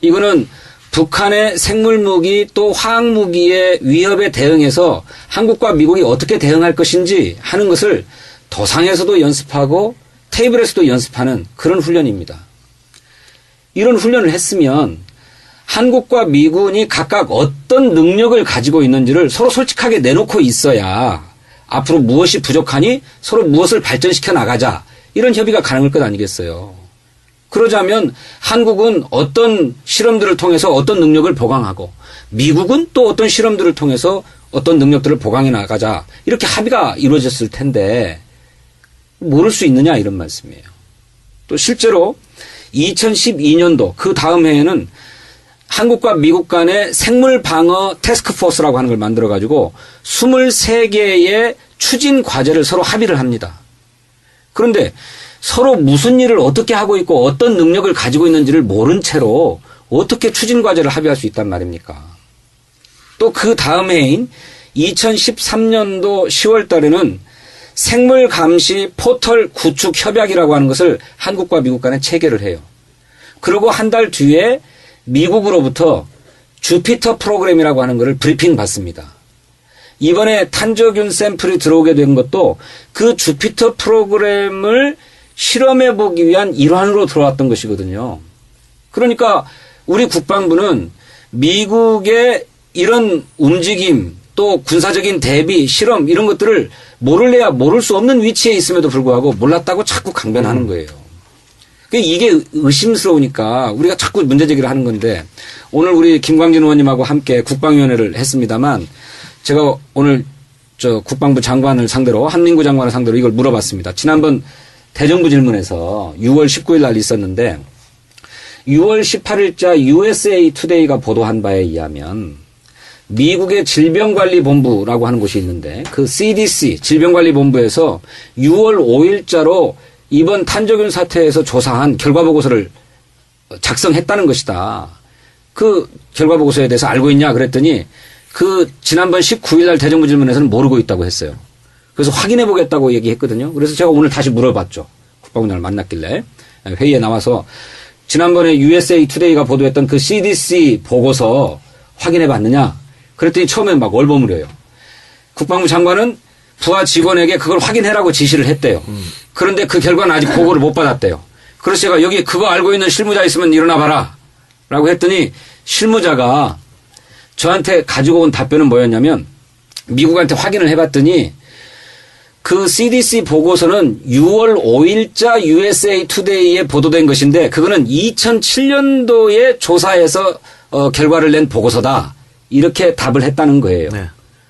이거는 북한의 생물무기 또 화학무기의 위협에 대응해서 한국과 미국이 어떻게 대응할 것인지 하는 것을 도상에서도 연습하고 테이블에서도 연습하는 그런 훈련입니다. 이런 훈련을 했으면 한국과 미군이 각각 어떤 능력을 가지고 있는지를 서로 솔직하게 내놓고 있어야 앞으로 무엇이 부족하니 서로 무엇을 발전시켜 나가자 이런 협의가 가능할 것 아니겠어요. 그러자면 한국은 어떤 실험들을 통해서 어떤 능력을 보강하고 미국은 또 어떤 실험들을 통해서 어떤 능력들을 보강해 나가자 이렇게 합의가 이루어졌을 텐데 모를 수 있느냐 이런 말씀이에요. 또 실제로 2012년도 그 다음 해에는 한국과 미국 간의 생물 방어 태스크포스라고 하는 걸 만들어 가지고 23개의 추진 과제를 서로 합의를 합니다. 그런데 서로 무슨 일을 어떻게 하고 있고 어떤 능력을 가지고 있는지를 모른 채로 어떻게 추진 과제를 합의할 수 있단 말입니까? 또 그 다음 해인 2013년도 10월 달에는 생물 감시 포털 구축 협약이라고 하는 것을 한국과 미국 간에 체결을 해요. 그리고 한 달 뒤에 미국으로부터 주피터 프로그램이라고 하는 것을 브리핑 받습니다. 이번에 탄저균 샘플이 들어오게 된 것도 그 주피터 프로그램을 실험해 보기 위한 일환으로 들어왔던 것이거든요. 그러니까 우리 국방부는 미국의 이런 움직임 또 군사적인 대비 실험 이런 것들을 모를래야 모를 수 없는 위치에 있음에도 불구하고 몰랐다고 자꾸 강변하는 거예요. 이게 의심스러우니까 우리가 자꾸 문제제기를 하는 건데 오늘 우리 김광진 의원님하고 함께 국방위원회를 했습니다만 제가 오늘 국방부 장관을 상대로 한민구 장관을 상대로 이걸 물어봤습니다. 지난번 대정부 질문에서 6월 19일 날 있었는데 6월 18일자 USA 투데이가 보도한 바에 의하면 미국의 질병관리본부라고 하는 곳이 있는데 그 CDC 질병관리본부에서 6월 5일자로 이번 탄저균 사태에서 조사한 결과보고서를 작성했다는 것이다. 그 결과보고서에 대해서 알고 있냐 그랬더니 그 지난번 19일 날 대정부 질문에서는 모르고 있다고 했어요. 그래서 확인해 보겠다고 얘기했거든요. 그래서 제가 오늘 다시 물어봤죠. 국방부장을 만났길래 회의에 나와서 지난번에 USA 투데이가 보도했던 그 CDC 보고서 확인해 봤느냐 그랬더니 처음에 막 얼버무려요. 국방부 장관은 부하 직원에게 그걸 확인해라고 지시를 했대요. 그런데 그 결과는 아직 보고를 못 받았대요. 그래서 제가 여기 그거 알고 있는 실무자 있으면 일어나 봐라 라고 했더니 실무자가 저한테 가지고 온 답변은 뭐였냐면 미국한테 확인을 해봤더니 그 CDC 보고서는 6월 5일자 USA 투데이에 보도된 것인데 그거는 2007년도에 조사해서 결과를 낸 보고서다. 이렇게 답을 했다는 거예요. 네.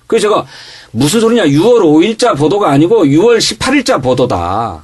그래서 제가 무슨 소리냐 6월 5일자 보도가 아니고 6월 18일자 보도다.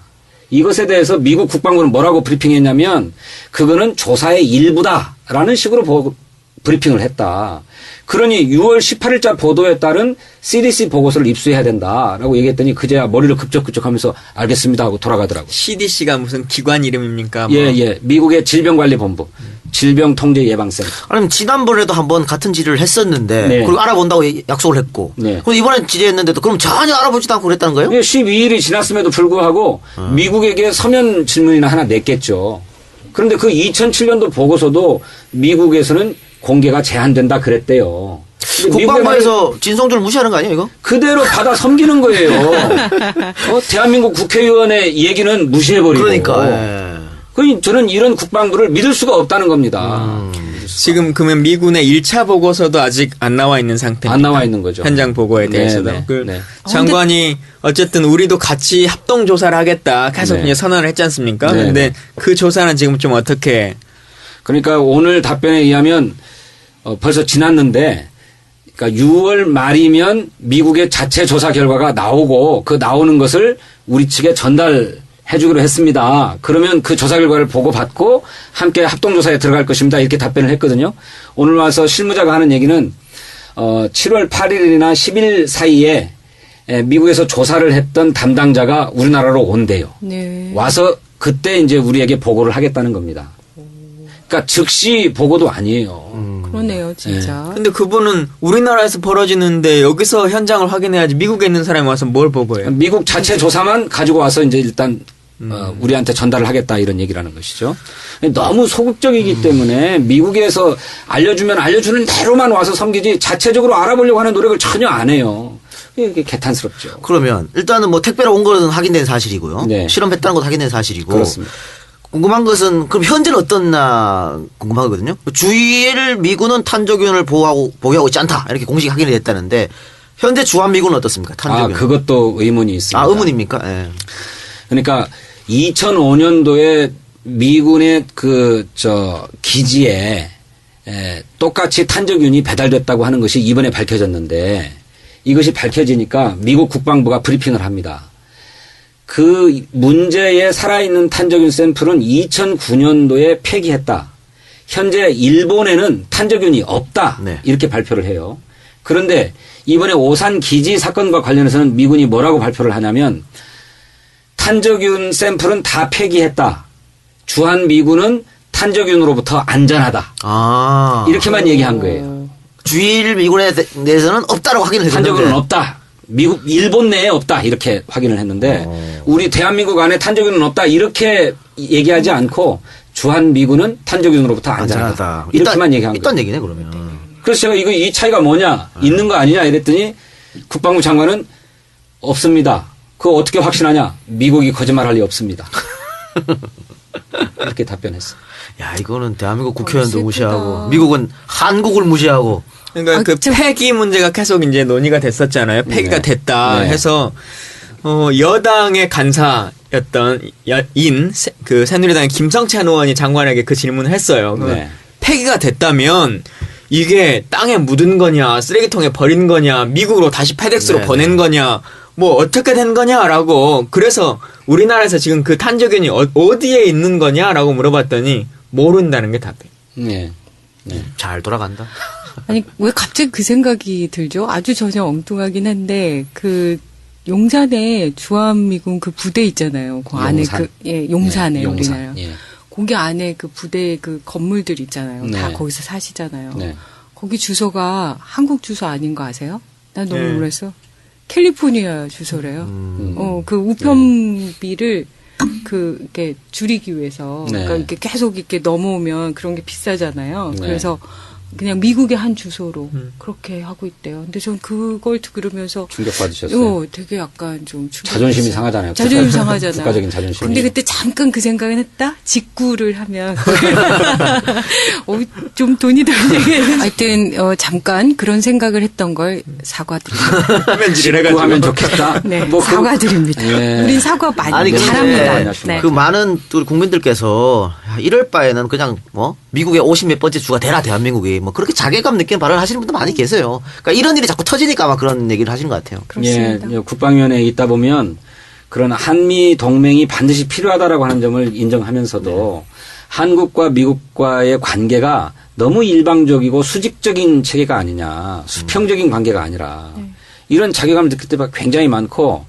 이것에 대해서 미국 국방부는 뭐라고 브리핑했냐면 그거는 조사의 일부다라는 식으로 브리핑을 했다. 그러니 6월 18일자 보도에 따른 CDC 보고서를 입수해야 된다라고 얘기했더니 그제야 머리를 급적급적 하면서 알겠습니다 하고 돌아가더라고요. CDC가 무슨 기관 이름입니까? 뭐. 예. 미국의 질병관리본부. 질병통제예방센터. 아니면 지난번에도 한번 같은 질의를 했었는데 네. 그리고 알아본다고 약속을 했고 네. 그럼 이번엔 질의했는데도 그럼 전혀 알아보지도 않고 그랬다는 거예요? 12일이 지났음에도 불구하고 미국에게 서면 질문이나 하나 냈겠죠. 그런데 그 2007년도 보고서도 미국에서는 공개가 제한된다 그랬대요. 국방부에서 진성준을 무시하는 거 아니에요 이거? 그대로 받아 섬기는 거예요. 대한민국 국회의원의 얘기는 무시해버리고. 그러니까. 그러니 저는 이런 국방부를 믿을 수가 없다는 겁니다. 지금 그러면 미군의 1차 보고서도 아직 안 나와 있는 상태입니다. 안 나와 있는 거죠. 현장 보고에 대해서도. 네. 그 네. 장관이 어쨌든 우리도 같이 합동 조사를 하겠다 계속 네. 이제 선언을 했지 않습니까? 네. 근데 그 조사는 지금 좀 어떻게 그러니까 오늘 답변에 의하면 벌써 지났는데 그러니까 6월 말이면 미국의 자체 조사 결과가 나오고 그 나오는 것을 우리 측에 전달해 주기로 했습니다. 그러면 그 조사 결과를 보고받고 함께 합동조사에 들어갈 것입니다. 이렇게 답변을 했거든요. 오늘 와서 실무자가 하는 얘기는 7월 8일이나 10일 사이에 미국에서 조사를 했던 담당자가 우리나라로 온대요. 네. 와서 그때 이제 우리에게 보고를 하겠다는 겁니다. 그러니까 즉시 보고도 아니에요. 그러네요, 진짜. 근데 그분은 우리나라에서 벌어지는데 여기서 현장을 확인해야지 미국에 있는 사람이 와서 뭘 보고해요? 미국 자체 조사만 가지고 와서 이제 일단 우리한테 전달을 하겠다 이런 얘기라는 것이죠. 너무 소극적이기 때문에 미국에서 알려주면 알려주는 대로만 와서 섬기지 자체적으로 알아보려고 하는 노력을 전혀 안 해요. 이게 개탄스럽죠. 그러면 일단은 뭐 택배로 온 거는 확인된 사실이고요. 네. 실험했다는 것도 확인된 사실이고. 그렇습니다. 궁금한 것은 그럼 현재는 어떻나 궁금하거든요. 주일 미군은 탄저균을 보유하고 있지 않다 이렇게 공식 확인이 됐다는데 현재 주한 미군은 어떻습니까? 탄저균. 그것도 의문이 있습니다. 의문입니까? 예. 그러니까 2005년도에 미군의 기지에 똑같이 탄저균이 배달됐다고 하는 것이 이번에 밝혀졌는데 이것이 밝혀지니까 미국 국방부가 브리핑을 합니다. 그 문제에 살아있는 탄저균 샘플은 2009년도에 폐기했다. 현재 일본에는 탄저균이 없다. 네. 이렇게 발표를 해요. 그런데 이번에 오산 기지 사건과 관련해서는 미군이 뭐라고 발표를 하냐면 탄저균 샘플은 다 폐기했다. 주한 미군은 탄저균으로부터 안전하다. 이렇게만 얘기한 거예요. 주일 미군에 대해서는 없다라고 확인을 했는데 탄저균은 없다. 일본 내에 없다. 이렇게 확인을 했는데 우리 대한민국 안에 탄저균은 없다. 이렇게 얘기하지 않고 주한 미군은 탄저균으로부터 안전하다. 이렇게만 얘기한 거예요. 있단 얘기네 그러면. 그래서 제가 이 차이가 뭐냐? 있는 거 아니냐? 이랬더니 국방부 장관은 없습니다. 그거 어떻게 확신하냐? 미국이 거짓말할 리 없습니다. 이렇게 답변했어. 야, 이거는 대한민국 국회의원도 슬프다. 무시하고 미국은 한국을 무시하고. 그러니까 그 폐기 문제가 계속 이제 논의가 됐었잖아요. 폐기가 네. 됐다 네. 해서 여당의 간사였던 그 새누리당의 김성찬 의원이 장관에게 그 질문을 했어요. 네. 폐기가 됐다면 이게 땅에 묻은 거냐, 쓰레기통에 버린 거냐, 미국으로 다시 페덱스로 네, 보낸 네. 거냐, 뭐 어떻게 된 거냐라고. 그래서 우리나라에서 지금 그 탄저균이 어디에 있는 거냐라고 물어봤더니 모른다는 게 답이에요. 네. 네. 잘 돌아간다. 아니, 왜 갑자기 그 생각이 들죠? 아주 전혀 엉뚱하긴 한데, 그, 용산에 주한미군 그 부대 있잖아요. 그 안에 용산. 용산에 네, 용산. 우리나라. 예. 거기 안에 그 부대 그 건물들 있잖아요. 네. 다 거기서 사시잖아요. 네. 거기 주소가 한국 주소 아닌 거 아세요? 난 너무 네. 놀랐어. 캘리포니아 주소래요. 음. 그 우편비를 이렇게 줄이기 위해서. 네. 그러니까 이렇게 계속 이렇게 넘어오면 그런 게 비싸잖아요. 네. 그래서 그냥 미국의 한 주소로 그렇게 하고 있대요. 근데 전 그걸 들으면서 충격받으셨어요. 되게 약간 좀 자존심이 상하잖아요. 자존심 상하잖아요. 국가적인 자존심. 근데 그때 잠깐 그 생각은 했다? 직구를 하면. 좀 돈이 덜 되게. 하여튼, 잠깐 그런 생각을 했던 걸 사과드립니다. 화면질을 해가지고. 하면 좋겠다. 네, 뭐 사과드립니다. 네. 우린 사과 많이 아니 근데 잘합니다. 네. 그 많은 또 국민들께서 이럴 바에는 그냥 뭐 미국의 50몇 번째 주가 되라 대한민국이 뭐 그렇게 자괴감 느끼는 발언을 하시는 분도 많이 계세요. 그러니까 이런 일이 자꾸 터지니까 아마 그런 얘기를 하시는 것 같아요. 그렇습니다. 예, 국방위원회에 있다 보면 그런 한미 동맹이 반드시 필요하다라고 하는 점을 인정하면서도 한국과 미국과의 관계가 너무 일방적이고 수직적인 체계가 아니냐, 수평적인 관계가 아니라 이런 자괴감을 느낄 때가 굉장히 많고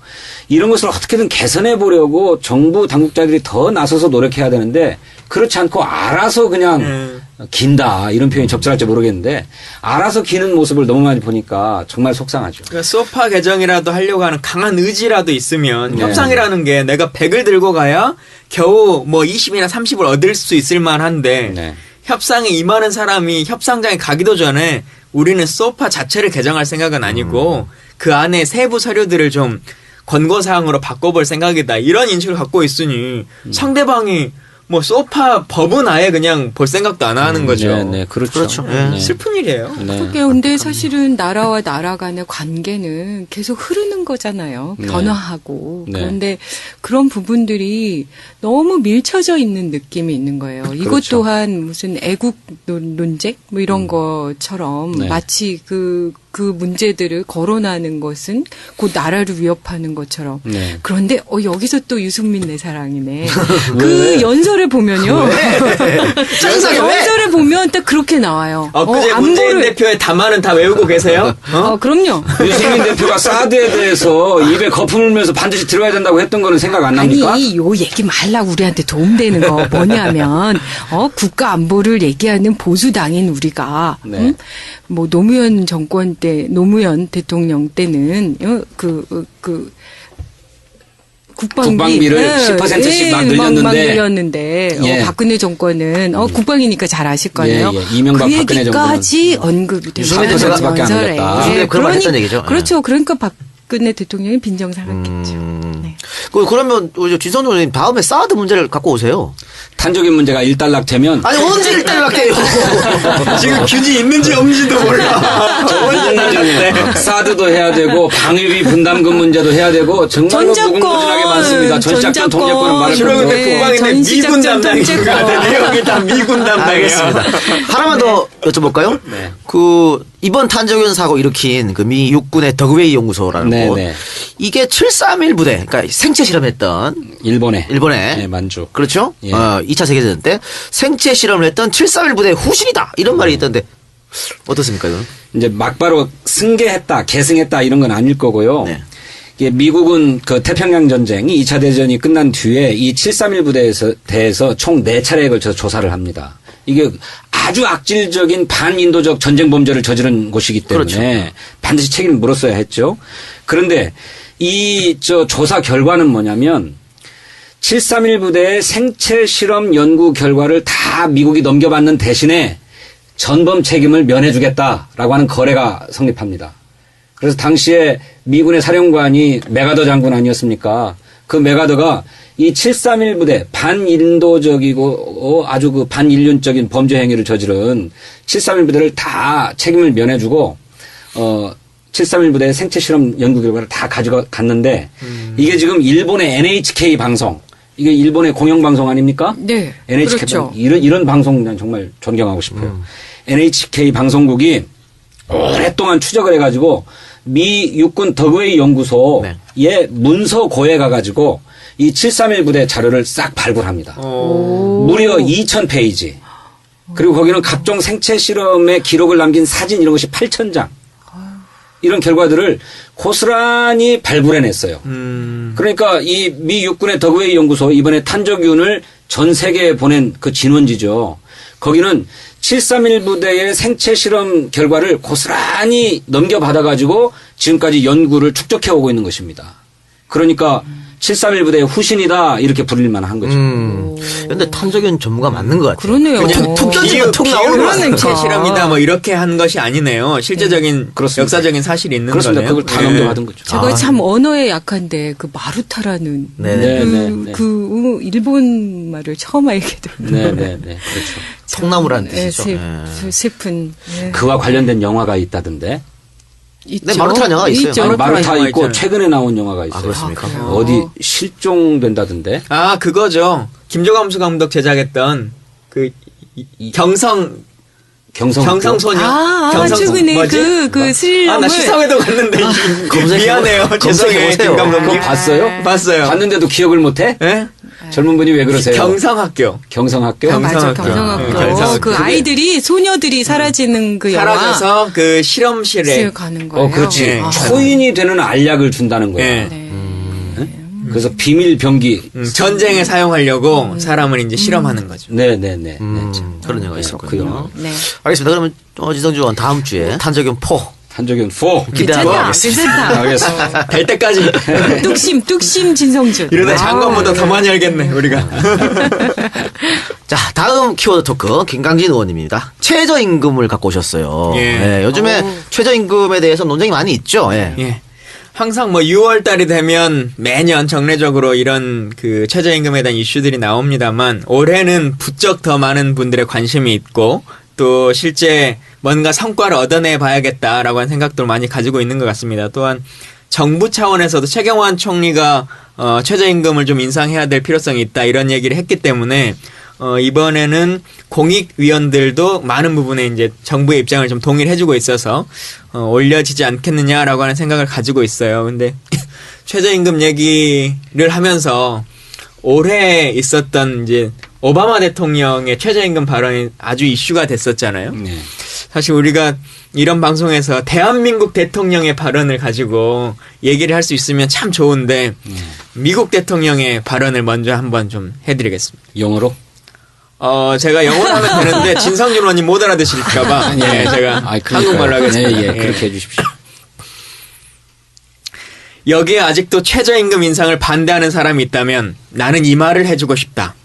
이런 것을 어떻게든 개선해 보려고 정부 당국자들이 더 나서서 노력해야 되는데 그렇지 않고 알아서 그냥 긴다 이런 표현이 적절할지 모르겠는데 알아서 기는 모습을 너무 많이 보니까 정말 속상하죠. 그러니까 소파 개정이라도 하려고 하는 강한 의지라도 있으면 네. 협상이라는 게 내가 100을 들고 가야 겨우 뭐 20이나 30을 얻을 수 있을 만한데 네. 협상에 임하는 사람이 협상장에 가기도 전에 우리는 소파 자체를 개정할 생각은 아니고 그 안에 세부 서류들을 좀 권고사항으로 바꿔볼 생각이다. 이런 인식을 갖고 있으니 상대방이 뭐 소파 법은 아예 그냥 볼 생각도 안 하는 거죠. 네, 네, 그렇죠. 그렇죠. 네. 슬픈 일이에요. 네. 그게 근데 사실은 나라와 나라 간의 관계는 계속 흐르는 거잖아요. 네. 변화하고. 네. 그런데 그런 부분들이 너무 밀쳐져 있는 느낌이 있는 거예요. 이것 그렇죠. 또한 무슨 애국 논쟁 뭐 이런 것처럼 네. 마치 그 문제들을 거론하는 것은 곧 나라를 위협하는 것처럼. 네. 그런데 여기서 또 유승민 내 사랑이네. 왜? 그 연설을 보면요. 연설을 보면 딱 그렇게 나와요. 엊그제 문재인 대표의 담화는 다 외우고 계세요? 그럼요. 유승민 대표가 사드에 대해서 입에 거품을 물면서 반드시 들어야 된다고 했던 거는 생각 안 납니까? 아니, 요 얘기 말라고 우리한테 도움되는 거 뭐냐면, 국가 안보를 얘기하는 보수당인 우리가, 네. 뭐, 노무현 정권 때, 노무현 대통령 때는, 국방비를 10%씩 막 늘렸는데. 늘렸는데, 박근혜 정권은, 국방이니까 잘 아실 거 아니에요? 예, 예. 이명박 그 박근혜 얘기까지 언급이 되고 3% 밖에 안 늘렸다. 이게 그런 말 했던 얘기죠. 그렇죠. 그러니까 박근혜 대통령이 빈정상했겠죠. 네. 그러면 우리 진성 의원님 다음에 사드 문제를 갖고 오세요. 탄저균 문제가 일단락되면 아니 언제 일단 할게요. 지금 균이 있는지 없는지도 몰라. 사드도 해야 되고 방위비 분담금 문제도 해야 되고 정말로 무궁무진하게 많습니다. 전시작전 통제권은 말을 주로 근데 못했고. 국방인데 미군 전시작전 담당이가 되네요. 여기 다 미군 담당이에요. 알겠습니다. 하나만 더 여쭤볼까요? 네. 그 이번 탄저균 사고 일으킨 그 미 육군의 더그웨이 연구소라는 네, 곳. 네. 이게 731 부대, 그러니까 생체 실험했던 일본에 일본에 만주. 그렇죠? 예. 2차 세계대전 때 생체 실험을 했던 731 부대의 후신이다 이런 말이 있던데 어떻습니까 이건? 이제 막바로 승계했다, 계승했다 이런 건 아닐 거고요. 네. 이게 미국은 그 태평양 전쟁이 2차 대전이 끝난 뒤에 이 731 부대에서 대해서 총 4차례에 걸쳐서 조사를 합니다. 이게 아주 악질적인 반인도적 전쟁 범죄를 저지른 곳이기 때문에 그렇죠. 반드시 책임을 물었어야 했죠. 그런데 이 조사 결과는 뭐냐면 731 부대의 생체 실험 연구 결과를 다 미국이 넘겨받는 대신에 전범 책임을 면해주겠다라고 하는 거래가 성립합니다. 그래서 당시에 미군의 사령관이 메가더 장군 아니었습니까? 그 메가더가 이 731 부대 반인도적이고 아주 그 반인륜적인 범죄 행위를 저지른 731 부대를 다 책임을 면해주고 731 부대의 생체 실험 연구 결과를 다 가져갔는데 이게 지금 일본의 NHK 방송 이게 일본의 공영 방송 아닙니까? 네. NHK 그렇죠. 이런 방송 난 정말 존경하고 싶어요. NHK 방송국이 오랫동안 추적을 해가지고 미 육군 더그웨이 연구소에 네. 문서 고에 가가지고 이 731 부대 자료를 싹 발굴합니다. 무려 2,000페이지. 그리고 거기는 각종 생체 실험의 기록을 남긴 사진 이런 것이 8,000장. 이런 결과들을 고스란히 발굴해냈어요. 그러니까 이 미 육군의 더그웨이 연구소 이번에 탄저균을 전 세계에 보낸 그 진원지죠. 거기는 731 부대의 생체 실험 결과를 고스란히 넘겨받아가지고 지금까지 연구를 축적해오고 있는 것입니다. 그러니까 731 부대의 후신이다 이렇게 부릴만 한 거죠. 근데 탄저균 전문가 맞는 것 같아요. 그러네요. 그냥 툭 던지면 툭 나오는 거 그러니까. 생체 실험이다 뭐 이렇게 한 것이 아니네요. 실제적인 그렇습니다. 역사적인 사실이 있는 그렇습니다. 거네요. 그걸 다 네. 넘겨받은 거죠. 제가 참 언어에 약한데 그 마루타라는 네. 그 일본 말을 처음 알게 됐네요. 네네네. 그렇죠. 통나무라는 뜻이죠. 슬픈. 네. 그와 관련된 영화가 있다던데. 있죠. 네, 마루타라는 영화가 있어요. 있죠. 아니, 마루타 영화 있고 있잖아요. 최근에 나온 영화가 있어요. 아, 그렇습니까? 그래요? 어디 실종된다던데. 아 그거죠. 김조감수 감독 제작했던 그 경성소녀. 최근에 그 스릴러물. 나 시사회도 갔는데 미안해요. 죄송해요. 검색해보세요. 김 감독님. 그거 봤어요? 봤어요. 봤는데도 기억을 못해? 예? 젊은 분이 왜 그러세요? 경성학교. 경성학교? 아, 맞아, 경성학교. 경성학교. 네, 경성학교. 그 아이들이 소녀들이 사라지는 그 영화. 사라져서 그 실험실에 가는 거예요. 그렇지. 네. 초인이 되는 알약을 준다는 거야. 예. 네. 그래서 비밀 병기. 전쟁에 사용하려고 사람을 이제 실험하는 거죠. 네네네. 그런 영화가 그 있었군요. 영화. 네. 알겠습니다. 그러면 지성주 의원 다음 주에 탄저균 4 탄저균 4. 기대하도록 괜찮다. 하겠습니다. 괜찮다. 알겠습니다. 될 때까지 뚝심 진성준. 이러다 장관보다 더 많이 알겠네 우리가. 자, 다음 키워드 토크 김강진 의원님입니다. 최저임금을 갖고 오셨어요. 예. 네, 요즘에 최저임금에 대해서 논쟁이 많이 있죠. 예. 예. 항상 뭐 6월 달이 되면 매년 정례적으로 이런 그 최저임금에 대한 이슈들이 나옵니다만 올해는 부쩍 더 많은 분들의 관심이 있고 또 실제 뭔가 성과를 얻어내 봐야겠다라고 하는 생각도 많이 가지고 있는 것 같습니다. 또한 정부 차원에서도 최경환 총리가 최저임금을 좀 인상해야 될 필요성이 있다 이런 얘기를 했기 때문에 이번에는 공익위원들도 많은 부분에 이제 정부의 입장을 좀 동의를 해주고 있어서 올려지지 않겠느냐라고 하는 생각을 가지고 있어요. 근데 최저임금 얘기를 하면서 올해 있었던 이제 오바마 대통령의 최저임금 발언이 아주 이슈가 됐었잖아요. 네. 사실 우리가 이런 방송에서 대한민국 대통령의 발언을 가지고 얘기를 할 수 있으면 참 좋은데 미국 대통령의 발언을 먼저 한번 좀 해드리겠습니다. 영어로? 제가 영어로 하면 되는데 진성준 의원님 못 알아듣실까봐 예, 제가 한국말로 하겠습니다. 예, 그렇게 해주십시오. 여기에 아직도 최저임금 인상을 반대하는 사람이 있다면 나는 이 말을 해주고 싶다.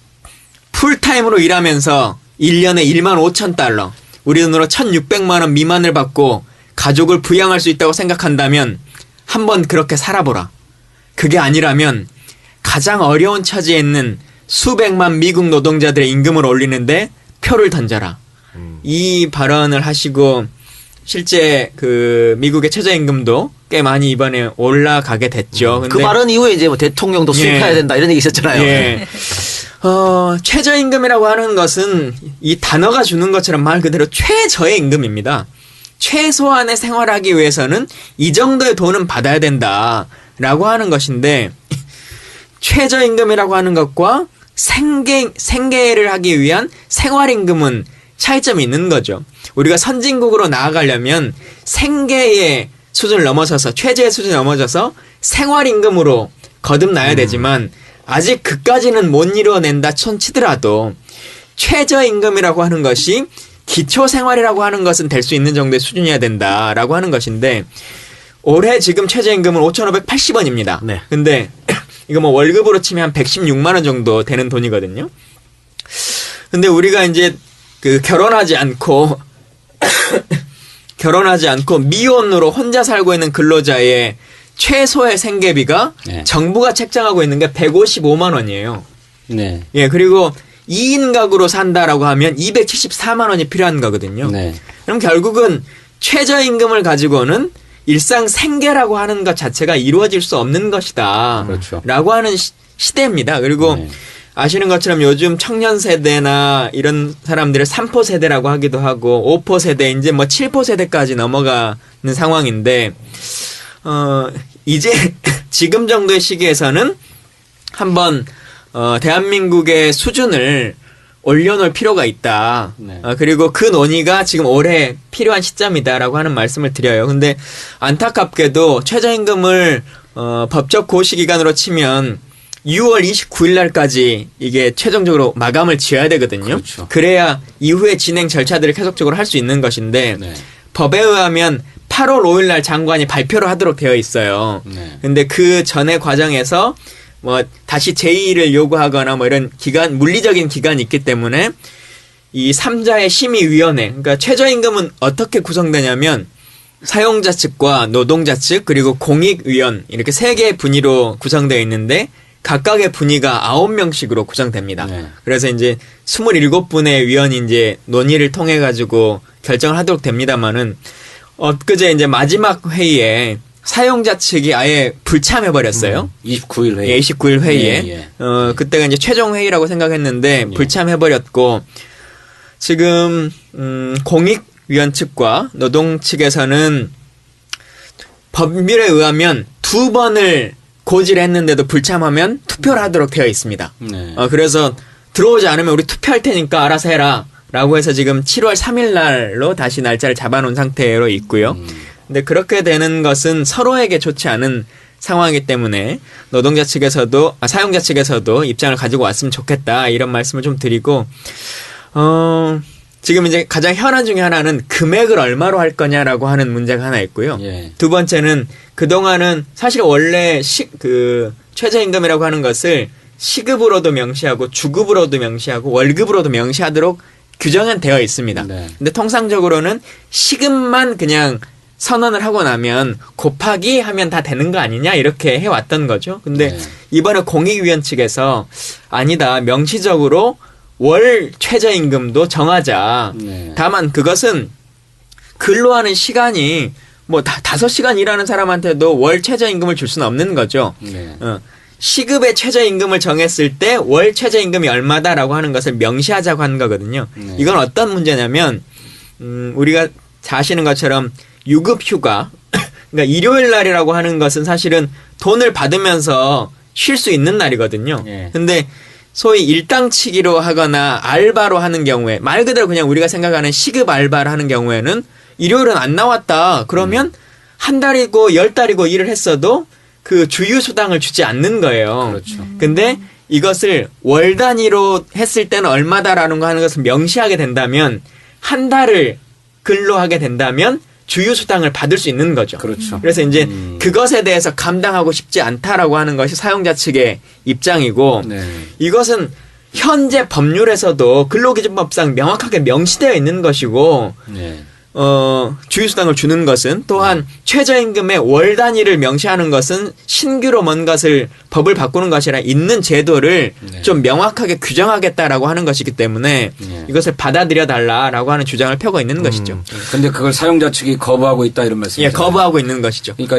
풀타임으로 일하면서 1년에 1만 5천 달러, 우리 돈으로 1,600만 원 미만을 받고 가족을 부양할 수 있다고 생각한다면 한번 그렇게 살아보라. 그게 아니라면 가장 어려운 처지에 있는 수백만 미국 노동자들의 임금을 올리는데 표를 던져라. 이 발언을 하시고 실제 그 미국의 최저임금도 꽤 많이 이번에 올라가게 됐죠. 근데 그 발언 이후에 이제 뭐 대통령도 수입해야 예. 된다 이런 얘기 있었잖아요. 예. 최저임금이라고 하는 것은 이 단어가 주는 것처럼 말 그대로 최저의 임금입니다. 최소한의 생활하기 위해서는 이 정도의 돈은 받아야 된다라고 하는 것인데 최저임금이라고 하는 것과 생계를 하기 위한 생활임금은 차이점이 있는 거죠. 우리가 선진국으로 나아가려면 생계의 수준을 넘어서서 최저의 수준을 넘어져서 생활임금으로 거듭나야 되지만 아직 그까지는 못 이뤄낸다 치더라도 최저임금이라고 하는 것이 기초생활이라고 하는 것은 될 수 있는 정도의 수준이어야 된다라고 하는 것인데 올해 지금 최저임금은 5,580원입니다. 네. 근데 이거 뭐 월급으로 치면 한 116만 원 정도 되는 돈이거든요. 근데 우리가 이제 그 결혼하지 않고 결혼하지 않고 미혼으로 혼자 살고 있는 근로자의 최소의 생계비가 네. 정부가 책정하고 있는 게 155만 원이에요. 네. 예, 그리고 2인 가구로 산다라고 하면 274만 원이 필요한 거거든요. 네. 그럼 결국은 최저임금을 가지고는 일상 생계라고 하는 것 자체가 이루어질 수 없는 것이다. 그렇죠. 라고 하는 시대입니다. 그리고 네. 아시는 것처럼 요즘 청년 세대나 이런 사람들을 3포 세대라고 하기도 하고 5포 세대, 이제 뭐 7포 세대까지 넘어가는 상황인데, 이제 지금 정도의 시기에서는 한번 대한민국의 수준을 올려놓을 필요가 있다. 네. 그리고 그 논의가 지금 올해 필요한 시점이다라고 하는 말씀을 드려요. 근데 안타깝게도 최저임금을 법적 고시 기간으로 치면 6월 29일 날까지 이게 최종적으로 마감을 지어야 되거든요. 그렇죠. 그래야 이후에 진행 절차들을 계속적으로 할 수 있는 것인데 네. 법에 의하면 8월 5일 날 장관이 발표를 하도록 되어 있어요. 네. 근데 그 전의 과정에서 뭐 다시 제의를 요구하거나 뭐 이런 물리적인 기간이 있기 때문에 이 3자의 심의위원회, 그러니까 최저임금은 어떻게 구성되냐면 사용자 측과 노동자 측 그리고 공익위원 이렇게 3개의 분위로 구성되어 있는데 각각의 분위가 9명씩으로 구성됩니다. 네. 그래서 이제 27분의 위원이 이제 논의를 통해 가지고 결정을 하도록 됩니다만은 엊그제 이제 마지막 회의에 사용자 측이 아예 불참해 버렸어요. 29일 회의. 예, 29일 회의에. 예, 예. 그때가 이제 최종 회의라고 생각했는데 예. 불참해 버렸고 지금 공익위원 측과 노동 측에서는 법률에 의하면 2번을 고지를 했는데도 불참하면 투표를 하도록 되어 있습니다. 네. 그래서 들어오지 않으면 우리 투표할 테니까 알아서 해라. 라고 해서 지금 7월 3일 날로 다시 날짜를 잡아놓은 상태로 있고요. 근데 그렇게 되는 것은 서로에게 좋지 않은 상황이기 때문에 노동자 측에서도, 사용자 측에서도 입장을 가지고 왔으면 좋겠다. 이런 말씀을 좀 드리고, 지금 이제 가장 현안 중에 하나는 금액을 얼마로 할 거냐라고 하는 문제가 하나 있고요. 예. 두 번째는 그동안은 사실 원래 최저임금이라고 하는 것을 시급으로도 명시하고 주급으로도 명시하고 월급으로도 명시하도록 규정은 되어 있습니다. 네. 근데 통상적으로는 시급만 그냥 선언을 하고 나면 곱하기 하면 다 되는 거 아니냐 이렇게 해왔던 거죠. 근데 네. 이번에 공익위원 측에서 아니다 명시적으로 월 최저임금도 정하자. 네. 다만 그것은 근로하는 시간이 뭐 5시간 일하는 사람한테도 월 최저임금을 줄 수는 없는 거죠. 네. 시급의 최저임금을 정했을 때 월 최저임금이 얼마다라고 하는 것을 명시하자고 하는 거거든요. 네. 이건 어떤 문제냐면 우리가 잘 아시는 것처럼 유급휴가 그러니까 일요일 날이라고 하는 것은 사실은 돈을 받으면서 쉴 수 있는 날이거든요. 네. 근데 소위 일당치기로 하거나 알바로 하는 경우에 말 그대로 그냥 우리가 생각하는 시급 알바를 하는 경우에는 일요일은 안 나왔다. 그러면 한 달이고 10달이고 일을 했어도 그 주휴수당을 주지 않는 거예요. 그렇죠. 근데 이것을 월 단위로 했을 때는 얼마다라는 거 하는 것을 명시하게 된다면 한 달을 근로하게 된다면 주휴수당을 받을 수 있는 거죠. 그렇죠. 그래서 이제 그것에 대해서 감당하고 싶지 않다라고 하는 것이 사용자 측의 입장이고 네. 이것은 현재 법률에서도 근로기준법상 명확하게 명시되어 있는 것이고 네. 주휴수당을 주는 것은 또한 최저임금의 월 단위를 명시하는 것은 신규로 뭔 것을 법을 바꾸는 것이 아니라 있는 제도를 네. 좀 명확하게 규정하겠다라고 하는 것이기 때문에 네. 이것을 받아들여 달라라고 하는 주장을 펴고 있는 것이죠. 근데 그걸 사용자 측이 거부하고 있다 이런 말씀이죠. 예, 거부하고 있는 것이죠. 그러니까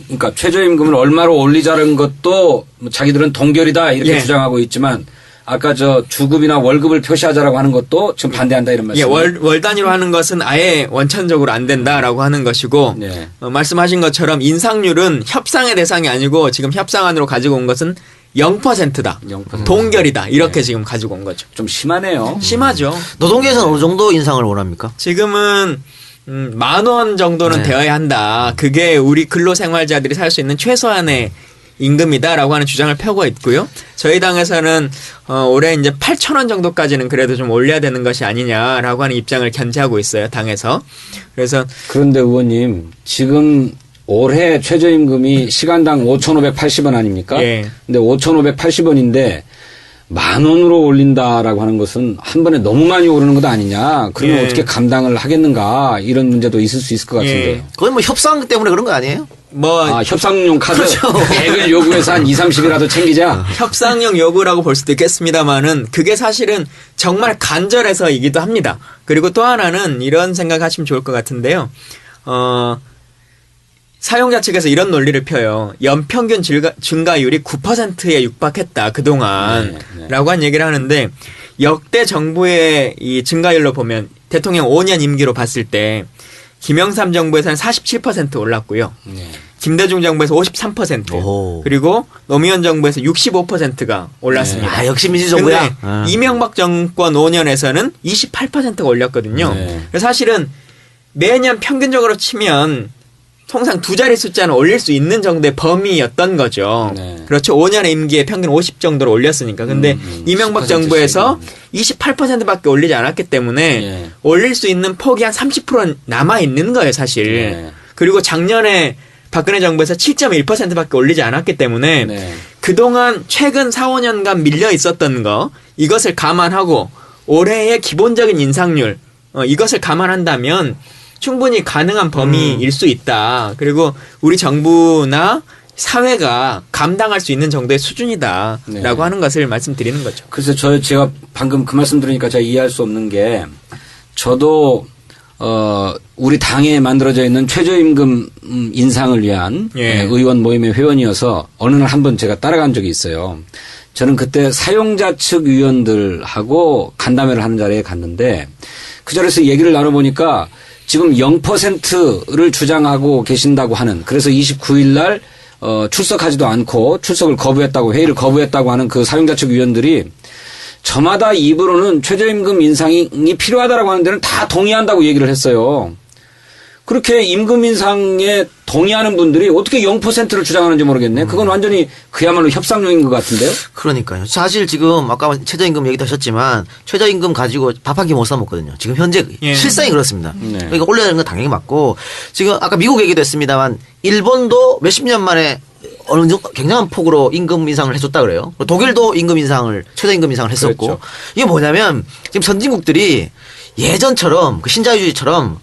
그러니까 최저임금을 얼마로 올리자는 것도 뭐 자기들은 동결이다 이렇게 예. 주장하고 있지만 아까 저 주급이나 월급을 표시하자라고 하는 것도 지금 반대한다 이런 예, 말씀이죠. 월 단위로 하는 것은 아예 원천적으로 안 된다라고 하는 것이고 네. 말씀하신 것처럼 인상률은 협상의 대상이 아니고 지금 협상안으로 가지고 온 것은 0%다. 0%. 동결이다. 이렇게 네. 지금 가지고 온 거죠. 좀 심하네요. 심하죠. 노동계에서는 어느 정도 인상을 원합니까? 지금은 10,000원 정도는 네. 되어야 한다. 그게 우리 근로생활자들이 살 수 있는 최소한의 임금이다라고 하는 주장을 펴고 있고요. 저희 당에서는 올해 이제 8,000원 정도까지는 그래도 좀 올려야 되는 것이 아니냐라고 하는 입장을 견지하고 있어요. 당에서. 그래서 그런데 의원님 지금 올해 최저임금이 시간당 5,580원 아닙니까? 예. 근데 5,580원인데 10,000원으로 올린다라고 하는 것은 한 번에 너무 많이 오르는 것 아니냐. 그러면 예. 어떻게 감당을 하겠는가. 이런 문제도 있을 수 있을 것 같은데요. 예. 거의 뭐 협상 때문에 그런 거 아니에요? 뭐 아, 협상용 카드 그렇죠. 100을 요구해서 한 20, 30이라도 챙기자. 협상용 요구라고 볼 수도 있겠습니다만은 그게 사실은 정말 간절해서이기도 합니다. 그리고 또 하나는 이런 생각하시면 좋을 것 같은데요. 사용자 측에서 이런 논리를 펴요. 연평균 증가율이 9%에 육박했다 그동안 네. 라고 한 얘기를 하는데 역대 정부의 이 증가율로 보면 대통령 5년 임기로 봤을 때 김영삼 정부에서는 47% 올랐고요. 네. 김대중 정부에서 53% 오호. 그리고 노무현 정부에서 65%가 올랐습니다. 아, 역시 민주정부야. 근데 아. 이명박 정권 5년에서는 28%가 올렸거든요. 네. 그래서 사실은 매년 평균적으로 치면 통상 두 자리 숫자는 올릴 수 있는 정도의 범위였던 거죠. 네. 그렇죠. 5년의 임기에 평균 50 정도로 올렸으니까. 근데 이명박 10% 정부에서 씩. 28%밖에 올리지 않았기 때문에 네. 올릴 수 있는 폭이 한 30% 남아 있는 거예요, 사실. 네. 그리고 작년에 박근혜 정부에서 7.1%밖에 올리지 않았기 때문에 네. 그동안 최근 4, 5년간 밀려 있었던 거 이것을 감안하고 올해의 기본적인 인상률 이것을 감안한다면 충분히 가능한 범위일 수 있다. 그리고 우리 정부나 사회가 감당할 수 있는 정도의 수준이다라고 네. 하는 것을 말씀드리는 거죠. 그래서 제가 방금 그 말씀 들으니까 제가 이해할 수 없는 게 저도 우리 당에 만들어져 있는 최저임금 인상을 위한 예. 의원 모임의 회원이어서 어느 날 한번 제가 따라간 적이 있어요. 저는 그때 사용자 측 위원들하고 간담회를 하는 자리에 갔는데 그 자리에서 얘기를 나눠보니까 지금 0%를 주장하고 계신다고 하는 그래서 29일 날 출석하지도 않고 출석을 거부했다고 회의를 거부했다고 하는 그 사용자 측 위원들이 저마다 입으로는 최저임금 인상이 필요하다라고 하는 데는 다 동의한다고 얘기를 했어요. 그렇게 임금 인상에 동의하는 분들이 어떻게 0%를 주장하는지 모르겠네. 그건 완전히 그야말로 협상용인 것 같은데요. 그러니까요. 사실 지금 아까 최저임금 얘기도 하셨지만 최저임금 가지고 밥 한 끼 못 사 먹거든요. 지금 현재 예. 실상이 그렇습니다. 네. 그러니까 올려야 되는 건 당연히 맞고 지금 아까 미국 얘기도 했습니다만 일본도 몇십 년 만에 어느 정도 굉장한 폭으로 임금 인상을 해줬다 그래요. 독일도 임금 인상을 최저임금 인상을 했었고 그렇죠. 이게 뭐냐면 지금 선진국들이 예전처럼 그 신자유주의처럼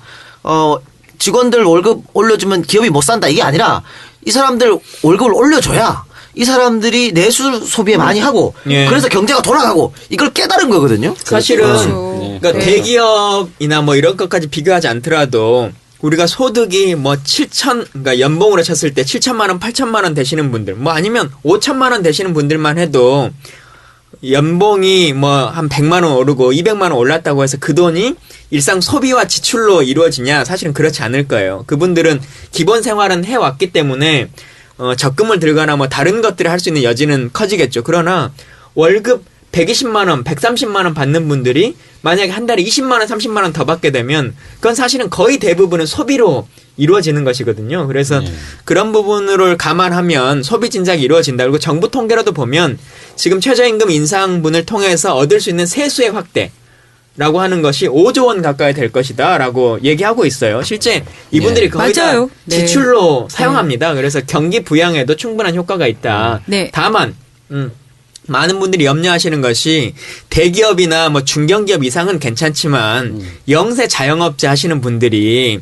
직원들 월급 올려주면 기업이 못 산다 이게 아니라 이 사람들 월급을 올려줘야 이 사람들이 내수 소비에 많이 하고 예. 그래서 경제가 돌아가고 이걸 깨달은 거거든요. 사실은 그렇죠. 그러니까 네. 대기업이나 뭐 이런 것까지 비교하지 않더라도 우리가 소득이 뭐 7천 그러니까 연봉으로 쳤을 때 7천만 원, 8천만 원 되시는 분들 뭐 아니면 5천만 원 되시는 분들만 해도 연봉이 뭐 한 100만 원 오르고 200만 원 올랐다고 해서 그 돈이 일상 소비와 지출로 이루어지냐? 사실은 그렇지 않을 거예요. 그분들은 기본 생활은 해왔기 때문에 적금을 들거나 뭐 다른 것들을 할 수 있는 여지는 커지겠죠. 그러나 월급 120만 원, 130만 원 받는 분들이 만약에 한 달에 20만 원, 30만 원 더 받게 되면 그건 사실은 거의 대부분은 소비로 이루어지는 것이거든요. 그래서 그런 부분을 감안하면 소비 진작이 이루어진다. 그리고 정부 통계로도 보면 지금 최저임금 인상분을 통해서 얻을 수 있는 세수의 확대라고 하는 것이 5조 원 가까이 될 것이다라고 얘기하고 있어요. 실제 이분들이 네. 거의 다 맞아요. 네. 지출로 사용합니다. 그래서 경기 부양에도 충분한 효과가 있다. 네. 다만 많은 분들이 염려하시는 것이 대기업이나 뭐 중견기업 이상은 괜찮지만 영세 자영업자 하시는 분들이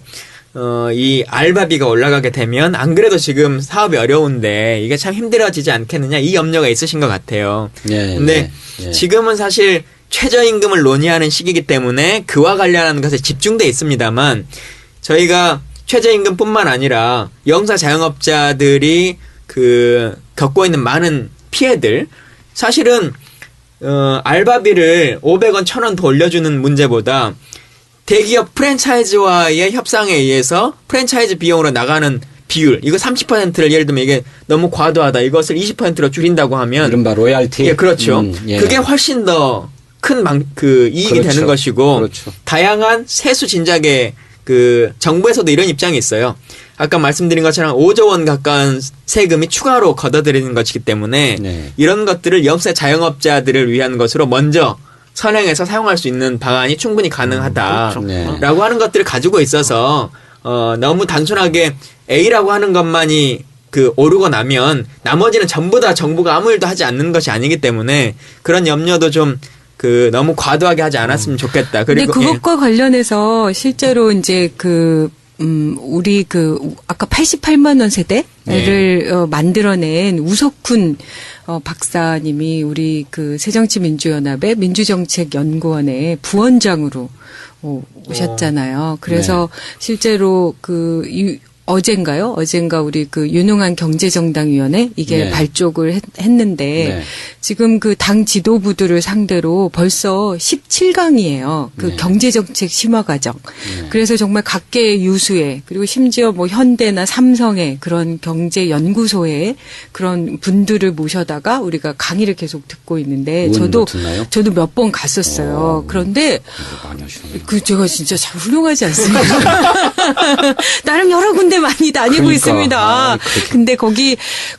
이 알바비가 올라가게 되면 안 그래도 지금 사업이 어려운데 이게 참 힘들어지지 않겠느냐 이 염려가 있으신 것 같아요. 네, 근데 네. 지금은 사실 최저임금을 논의하는 시기이기 때문에 그와 관련한 것에 집중돼 있습니다만 저희가 최저임금뿐만 아니라 영세 자영업자들이 겪고 있는 많은 피해들 사실은 알바비를 500원, 1000원 더 올려주는 문제보다 대기업 프랜차이즈와의 협상에 의해서 프랜차이즈 비용으로 나가는 비율 이거 30%를 예를 들면 이게 너무 과도하다 이것을 20%로 줄인다고 하면 이른바 로얄티. 예, 그렇죠. 예. 그게 훨씬 더 큰 이익이 그렇죠. 되는 것이고 그렇죠. 다양한 세수 진작에 정부에서도 이런 입장이 있어요. 아까 말씀드린 것처럼 5조 원 가까운 세금이 추가로 걷어들이는 것이기 때문에 네. 이런 것들을 영세 자영업자들을 위한 것으로 먼저 선행해서 사용할 수 있는 방안이 충분히 가능하다라고 네. 하는 것들을 가지고 있어서 너무 단순하게 A라고 하는 것만이 그 오르고 나면 나머지는 전부 다 정부가 아무 일도 하지 않는 것이 아니기 때문에 그런 염려도 좀 그 너무 과도하게 하지 않았으면 좋겠다. 근데 그리고 그것과 관련해서 실제로 이제 우리 아까 88만 원 세대를 만들어낸 우석훈 박사님이 우리 새정치민주연합의 민주정책연구원의 부원장으로 오셨잖아요. 그래서 실제로 어젠가 우리 유능한 경제정당위원회 이게 네. 발족을 했는데 네. 지금 당 지도부들을 상대로 벌써 17강이에요. 네. 경제정책 심화 과정. 그래서 정말 각계 유수의 그리고 심지어 현대나 삼성의 그런 경제연구소의 그런 분들을 모셔다가 우리가 강의를 계속 듣고 있는데 의원님도 듣나요? 저도 몇 번 갔었어요. 그런데 많이 하시네요. 제가 진짜 참 훌륭하지 않습니까? 나름 여러 군데 많이 다니고 그러니까. 있습니다. 아, 그렇게. 근데 거기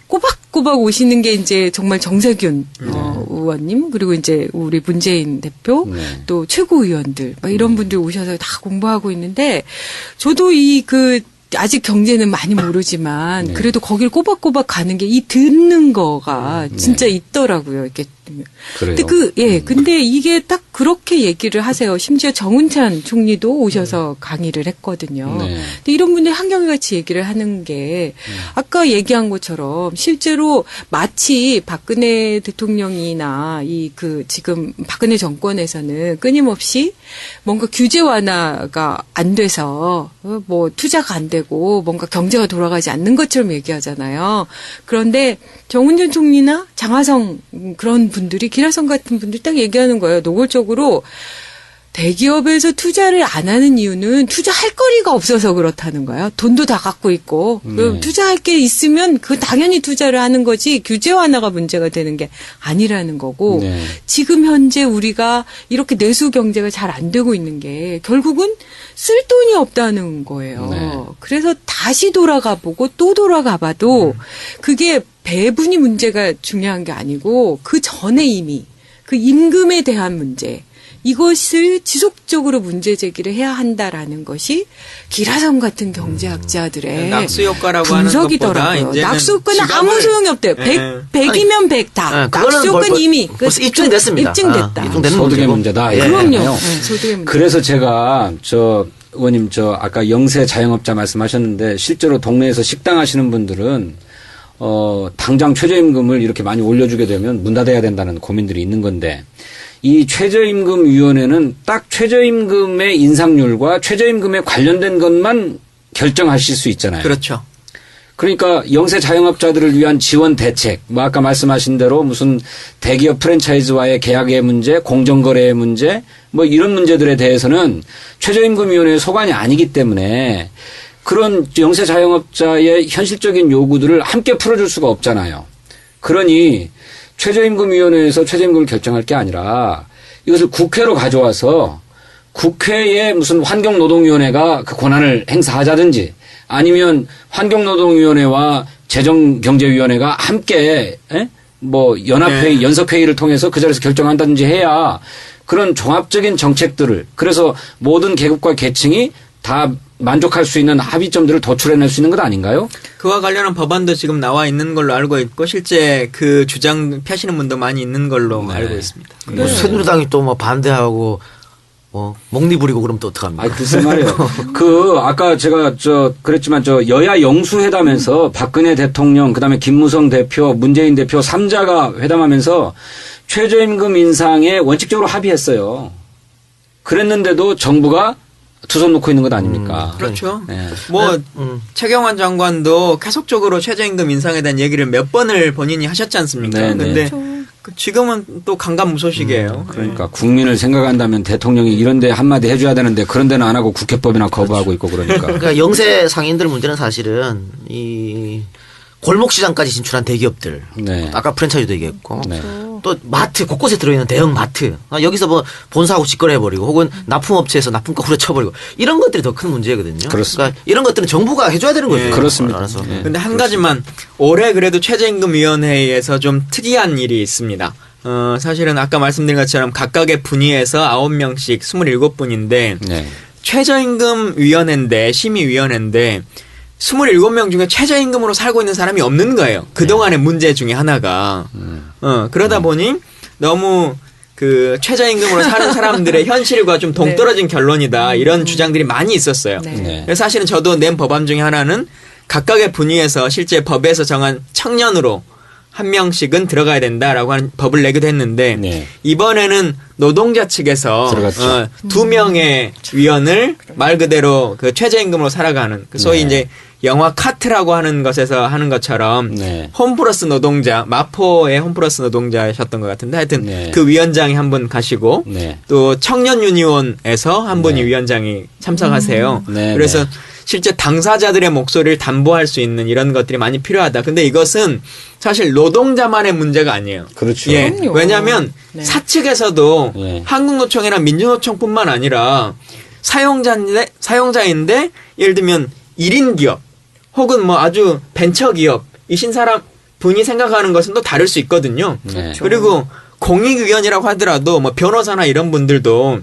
꼬박꼬박 오시는 게 이제 정말 정세균 의원님 그리고 이제 우리 문재인 대표 네. 또 최고위원들 막 이런 분들 오셔서 다 공부하고 있는데 저도 아직 경제는 많이 모르지만 네. 그래도 거길 꼬박꼬박 가는 게 이 듣는 거가 진짜 있더라고요. 이렇게. 그래요. 근데 근데 이게 딱 그렇게 얘기를 하세요. 심지어 정운찬 총리도 오셔서 강의를 했거든요. 네. 근데 이런 분들이 한결같이 얘기를 하는 게 아까 얘기한 것처럼 실제로 마치 박근혜 대통령이나 지금 박근혜 정권에서는 끊임없이 뭔가 규제 완화가 안 돼서 투자가 안 되고 뭔가 경제가 돌아가지 않는 것처럼 얘기하잖아요. 그런데 정운전 총리나 장하성 그런 분들이 기라성 같은 분들이 딱 얘기하는 거예요. 노골적으로 대기업에서 투자를 안 하는 이유는 투자할 거리가 없어서 그렇다는 거예요. 돈도 다 갖고 있고 투자할 게 있으면 당연히 투자를 하는 거지 규제 완화가 문제가 되는 게 아니라는 거고 네. 지금 현재 우리가 이렇게 내수 경제가 잘 안 되고 있는 게 결국은 쓸 돈이 없다는 거예요. 네. 그래서 다시 돌아가 보고 또 돌아가 봐도 그게 배분이 문제가 중요한 게 아니고 그 전에 이미 그 임금에 대한 문제 이것을 지속적으로 문제 제기를 해야 한다라는 것이 기라성 같은 경제학자들의 낙수 효과라고 하는 분석이더라고요. 것보다 이제는 낙수 효과는 지갑을- 아무 소용이 없대요. 예. 100이면 100 다. 예, 그거는 낙수 효과는 이미 벌써 입증됐습니다. 입증됐다. 입증된 소득의 문제고. 문제다. 예. 그럼요. 네. 네, 소득의 문제. 그래서 제가 의원님 아까 영세 자영업자 말씀하셨는데 실제로 동네에서 식당 하시는 분들은 당장 최저임금을 이렇게 많이 올려주게 되면 문 닫아야 된다는 고민들이 있는 건데 이 최저임금위원회는 딱 최저임금의 인상률과 최저임금에 관련된 것만 결정하실 수 있잖아요. 그렇죠. 그러니까 영세 자영업자들을 위한 지원 대책, 아까 말씀하신 대로 무슨 대기업 프랜차이즈와의 계약의 문제, 공정거래의 문제, 이런 문제들에 대해서는 최저임금위원회의 소관이 아니기 때문에 그런 영세 자영업자의 현실적인 요구들을 함께 풀어줄 수가 없잖아요. 그러니 최저임금위원회에서 최저임금을 결정할 게 아니라 이것을 국회로 가져와서 국회에 무슨 환경노동위원회가 그 권한을 행사하자든지 아니면 환경노동위원회와 재정경제위원회가 함께 연합회의, 네. 연석회의를 통해서 그 자리에서 결정한다든지 해야 그런 종합적인 정책들을 그래서 모든 계급과 계층이 다 만족할 수 있는 합의점들을 도출해낼 수 있는 것 아닌가요? 그와 관련한 법안도 지금 나와 있는 걸로 알고 있고 실제 그 주장 펴시는 분도 많이 있는 걸로 네. 알고 있습니다. 새누리당이 또 반대하고 목리 부리고 그러면 또 어떡합니까? 글쎄 말이에요. 아까 제가 그랬지만 여야 영수회담에서 박근혜 대통령, 그 다음에 김무성 대표, 문재인 대표 3자가 회담하면서 최저임금 인상에 원칙적으로 합의했어요. 그랬는데도 정부가 두 손 놓고 있는 것 아닙니까? 그렇죠. 네. 최경환 장관도 계속적으로 최저임금 인상에 대한 얘기를 몇 번을 본인이 하셨지 않습니까? 네, 네. 근데 지금은 또 강간무소식이에요. 그러니까 국민을 생각한다면 대통령이 이런 데 한마디 해줘야 되는데 그런 데는 안 하고 국회법이나 거부하고 있고 그러니까. 그러니까 영세 상인들 문제는 사실은 이 골목 시장까지 진출한 대기업들. 네. 아까 프랜차이즈도 얘기했고. 네. 또 마트 곳곳에 들어있는 대형 마트. 여기서 본사하고 직거래해버리고 혹은 납품업체에서 납품가 후려쳐버리고 이런 것들이 더 큰 문제거든요. 그렇습니다. 그러니까 이런 것들은 정부가 해줘야 되는 거죠. 그렇습니다. 알아서. 예. 근데 한 가지만 올해 그래도 최저임금위원회에서 좀 특이한 일이 있습니다. 사실은 아까 말씀드린 것처럼 각각의 분위에서 9명씩 27분인데 네. 최저임금위원회인데 심의위원회인데 27명 중에 최저임금으로 살고 있는 사람이 없는 거예요. 그동안의 문제 중에 하나가. 그러다 보니 너무 그 최저임금으로 사는 사람들의 현실과 좀 동떨어진 결론이다. 이런 주장들이 많이 있었어요. 네. 네. 그래서 사실은 저도 낸 법안 중에 하나는 각각의 분위에서 실제 법에서 정한 청년으로 한 명씩은 들어가야 된다라고 하는 법을 내기도 했는데 네. 이번에는 노동자 측에서 들어갔죠. 2명의 위원을 말 그대로 그 최저임금으로 살아가는 그 소위 네. 이제 영화 카트라고 하는 것에서 하는 것처럼 네. 홈플러스 노동자 마포의 홈플러스 노동자셨던 것 같은데 하여튼 네. 그 위원장이 한 분 가시고 네. 또 청년 유니온에서 한 분이 네. 위원장이 참석하세요. 네, 그래서 네. 실제 당사자들의 목소리를 담보할 수 있는 이런 것들이 많이 필요하다. 근데 이것은 사실 노동자만의 문제가 아니에요. 그렇죠. 예. 그럼요. 왜냐하면 네. 사측에서도 네. 한국노총이나 민주노총뿐만 아니라 사용자인데 예를 들면 1인 기업 혹은 뭐 아주 벤처 기업이신 사람 분이 생각하는 것은 또 다를 수 있거든요. 네. 그리고 공익의원이라고 하더라도 뭐 변호사나 이런 분들도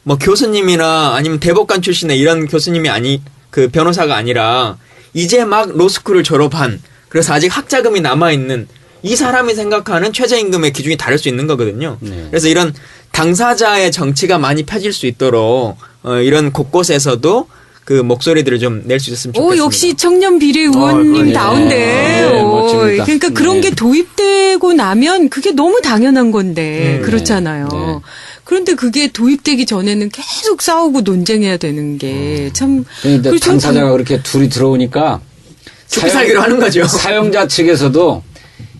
뭐 교수님이나 아니면 대법관 출신의 이런 교수님이 그 변호사가 아니라 이제 막 로스쿨을 졸업한 그래서 아직 학자금이 남아있는 이 사람이 생각하는 최저임금의 기준이 다를 수 있는 거거든요. 네. 그래서 이런 당사자의 정치가 많이 펴질 수 있도록 이런 곳곳에서도 그 목소리들을 좀 낼 수 있었으면 좋겠습니다. 오, 역시 청년 비례 의원님 그러네. 다운데. 네, 오, 멋집니다. 그러니까 그런 네. 게 도입되고 나면 그게 너무 당연한 건데 그렇잖아요. 네. 그런데 그게 도입되기 전에는 계속 싸우고 논쟁해야 되는 게 참. 그런데 그리고 좀 당사자가 그렇게 둘이 들어오니까 죽기 살기로 하는 거죠. 사용자 측에서도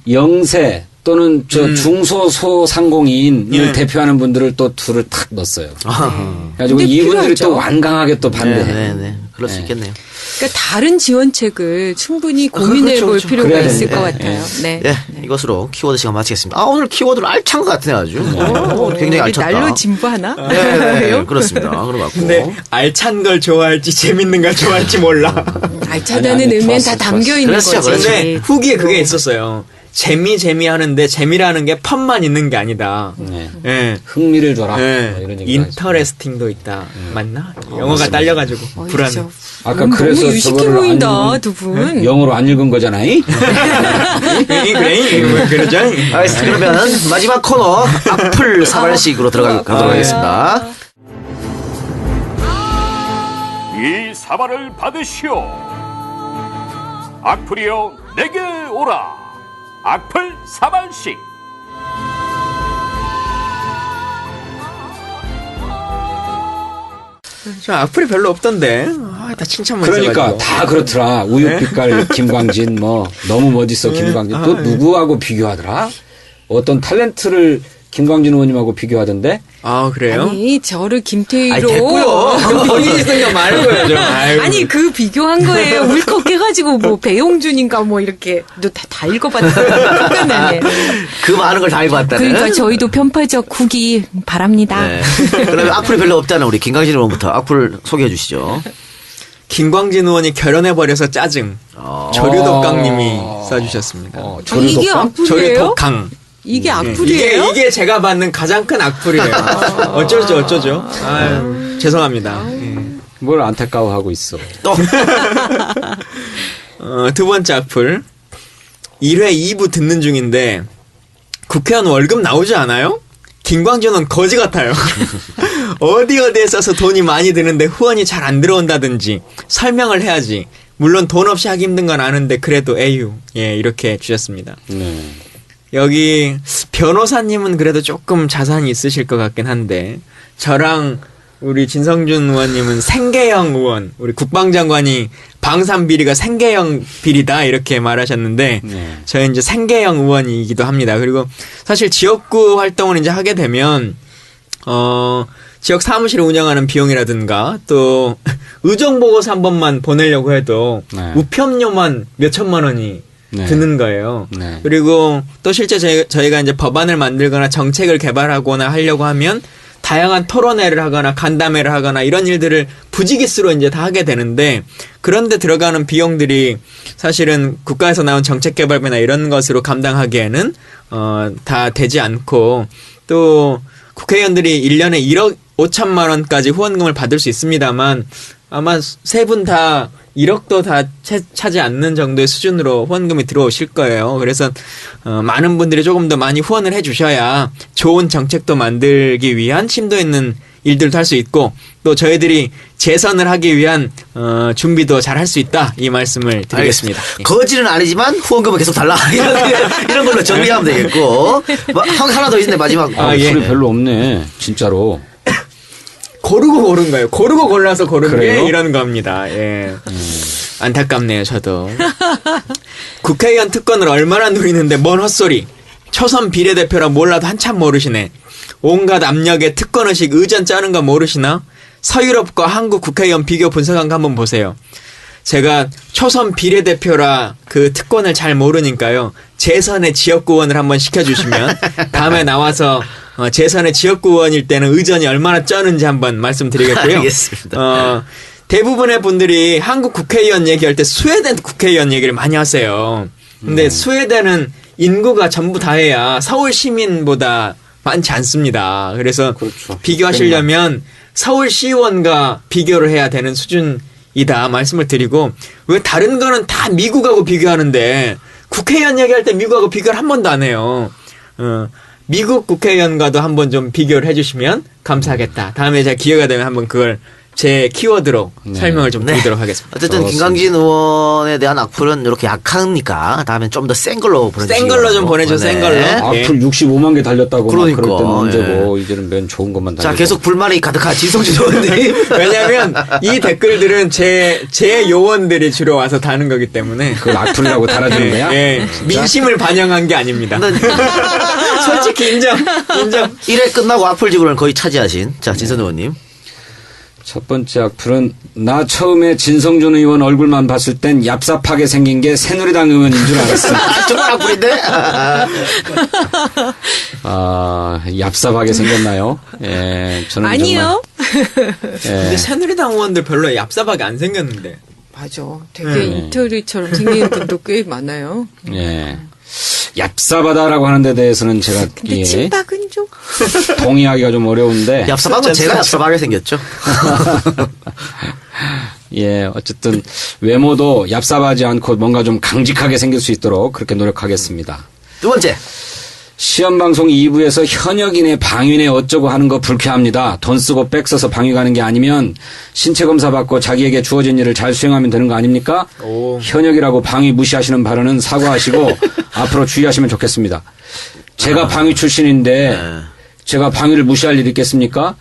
영세 또는 저 중소소상공인을 예. 대표하는 분들을 또 둘을 탁 넣었어요. 그래가지고 근데 이분들이 필요하죠. 또 완강하게 또 반대해. 네. 그럴 수 네. 있겠네요. 그러니까 다른 지원책을 충분히 고민해 그렇죠, 볼 그렇죠. 필요가 그래야 있을 됩니다. 것 같아요. 네. 예, 이것으로 키워드 시간 마치겠습니다. 오늘 키워드를 알찬 것 같네요, 아주. 굉장히 알찼다. 날로 진부하나? 네, 그렇습니다. 그런 것 같고. 근데 알찬 걸 좋아할지 재밌는 걸 좋아할지 몰라. 알차다는 아니, 의미는 다 좋았어, 담겨 있는 그렇죠, 거지. 그렇죠. 근데 후기에 그게 있었어요. 재미 하는데 재미라는 게 펀만 있는 게 아니다. 네. 예. 흥미를 줘라. 예. 뭐 이런 얘기가 인터레스팅도 있다. 맞나? 영어가 딸려가지고 불안해. 저, 아까 그래서 너무 유식해 저거를 안 보인다, 읽은- 두 분. 영어로 안 읽은 거잖아요. 그래, 뭐 그러죠. 알겠습니다. 그러면 마지막 코너 악플 사발식으로 들어가도록 하겠습니다. 이 사발을 받으시오. 악플이여 내게 오라. 악플 사발식. 저 악플이 별로 없던데. 다 칭찬만 그러니까 있어가지고. 다 그렇더라. 우유빛깔 김광진 뭐 너무 멋있어 김광진. 또 누구하고 비교하더라? 어떤 탤런트를 김광진 의원님하고 비교하던데. 아, 그래요? 아니, 저를 김태희로. 아니, 됐고요. 본인이 생각 말고요, 좀. 아이고. 아니, 그 비교한 거예요. 울컥해가지고, 뭐, 배용준인가, 뭐, 이렇게. 너 다 읽어봤다. 네. 그 많은 걸 다 읽어봤다는. 그러니까 저희도 편파적 후기 바랍니다. 네. 그러면 악플이 별로 없다는 우리 김강진 의원부터 악플 소개해 주시죠. 김광진 의원이 결혼해버려서 짜증. 조류독강님이 써주셨습니다. 이게 악플이에요? 조류독강. 이게 악플이에요? 이게 제가 받는 가장 큰 악플이에요. 어쩌죠. 아유, 죄송합니다. 예. 뭘 안타까워하고 있어. 또. 두 번째 악플. 1회 2부 듣는 중인데 국회의원 월급 나오지 않아요? 김광진은 거지 같아요. 어디에 써서 돈이 많이 드는데 후원이 잘 안 들어온다든지 설명을 해야지. 물론 돈 없이 하기 힘든 건 아는데 그래도 에휴. 예, 이렇게 주셨습니다. 네. 여기 변호사님은 그래도 조금 자산이 있으실 것 같긴 한데 저랑 우리 진성준 의원님은 생계형 의원, 우리 국방장관이 방산 비리가 생계형 비리다 이렇게 말하셨는데 네. 저희 이제 생계형 의원이기도 합니다. 그리고 사실 지역구 활동을 이제 하게 되면 지역 사무실을 운영하는 비용이라든가 또 의정보고서 한 번만 보내려고 해도 네. 우편료만 몇 천만 원이 네. 드는 거예요. 네. 그리고 또 실제 저희가 이제 법안을 만들거나 정책을 개발하거나 하려고 하면 다양한 토론회를 하거나 간담회를 하거나 이런 일들을 부지기수로 이제 다 하게 되는데 그런데 들어가는 비용들이 사실은 국가에서 나온 정책개발비나 이런 것으로 감당하기에는 다 되지 않고 또 국회의원들이 1년에 1억 5천만 원까지 후원금을 받을 수 있습니다만 아마 세 분 다 1억도 다 차지 않는 정도의 수준으로 후원금이 들어오실 거예요. 그래서 많은 분들이 조금 더 많이 후원을 해주셔야 좋은 정책도 만들기 위한 심도 있는 일들도 할 수 있고 또 저희들이 재선을 하기 위한 준비도 잘 할 수 있다 이 말씀을 드리겠습니다. 예. 거지는 아니지만 후원금은 계속 달라 이런 걸로 정리하면 되겠고 하나 더 있네 마지막. 예. 소리 별로 없네 진짜로. 고르고 고른 거예요. 고르고 골라서 고른 그래요? 게 이런 겁니다. 예. 안타깝네요, 저도. 국회의원 특권을 얼마나 누리는데 뭔 헛소리. 초선 비례대표라 몰라도 한참 모르시네. 온갖 압력에 특권의식 의전 짜는 거 모르시나? 서유럽과 한국 국회의원 비교 분석한 거 한번 보세요. 제가 초선 비례대표라 그 특권을 잘 모르니까요. 재선의 지역구 의원을 한번 시켜주시면 다음에 나와서 재선의 지역구 의원일 때는 의전이 얼마나 쩌는지 한번 말씀드리겠고요. 알겠습니다. 대부분의 분들이 한국 국회의원 얘기할 때 스웨덴 국회의원 얘기를 많이 하세요. 근데 스웨덴은 인구가 전부 다 해야 서울 시민보다 많지 않습니다. 그래서 그렇죠. 비교하시려면 서울시의원과 비교를 해야 되는 수준이다 말씀을 드리고 왜 다른 거는 다 미국하고 비교하는데 국회의원 얘기할 때 미국하고 비교를 한 번도 안 해요. 미국 국회의원과도 한번 좀 비교를 해주시면 감사하겠다. 다음에 제가 기회가 되면 한번 그걸 제 키워드로 설명을 좀 드리도록 하겠습니다. 어쨌든 그렇습니다. 김강진 의원에 대한 악플은 이렇게 약하니까 다음엔 좀 더 센 걸로 보내주시기 센 걸로 좀 보내줘, 센 걸로. 예. 악플 65만 개 달렸다고 그러니까, 막 그럴 때는 언제고 이제는 맨 좋은 것만 달려. 자 계속 불만이 가득한 진성준 의원님. 왜냐면 이 댓글들은 제 요원들이 주로 와서 다는 거기 때문에 그걸 악플이라고 달아주는 거야? 예, 민심을 반영한 게 아닙니다. 솔직히 인정. 1회 끝나고 악플 지분을 거의 차지하신 자 진선 의원님. 첫 번째 악플은 나 처음에 진성준 의원 얼굴만 봤을 땐 얍삽하게 생긴 게 새누리당 의원인 줄 알았어. 정말 악플인데? 아, 얍삽하게 생겼나요? 예, 저는 아니요. 정말, 근데 새누리당 의원들 별로 얍삽하게 안 생겼는데. 맞아. 되게 이태리처럼 생긴 분도 꽤 많아요. 예. 얍삽하다라고 하는 데 대해서는 제가 근데 예, 친박은 좀 동의하기가 좀 어려운데 얍삽한 건 제가 얍삽하게 생겼죠. 예, 어쨌든 외모도 얍삽하지 않고 뭔가 좀 강직하게 생길 수 있도록 그렇게 노력하겠습니다. 두 번째. 시험방송 2부에서 현역인의 방위네 어쩌고 하는 거 불쾌합니다. 돈 쓰고 백 써서 방위 가는 게 아니면 신체검사 받고 자기에게 주어진 일을 잘 수행하면 되는 거 아닙니까? 현역이라고 방위 무시하시는 발언은 사과하시고 앞으로 주의하시면 좋겠습니다. 제가 방위 출신인데 제가 방위를 무시할 일이 있겠습니까?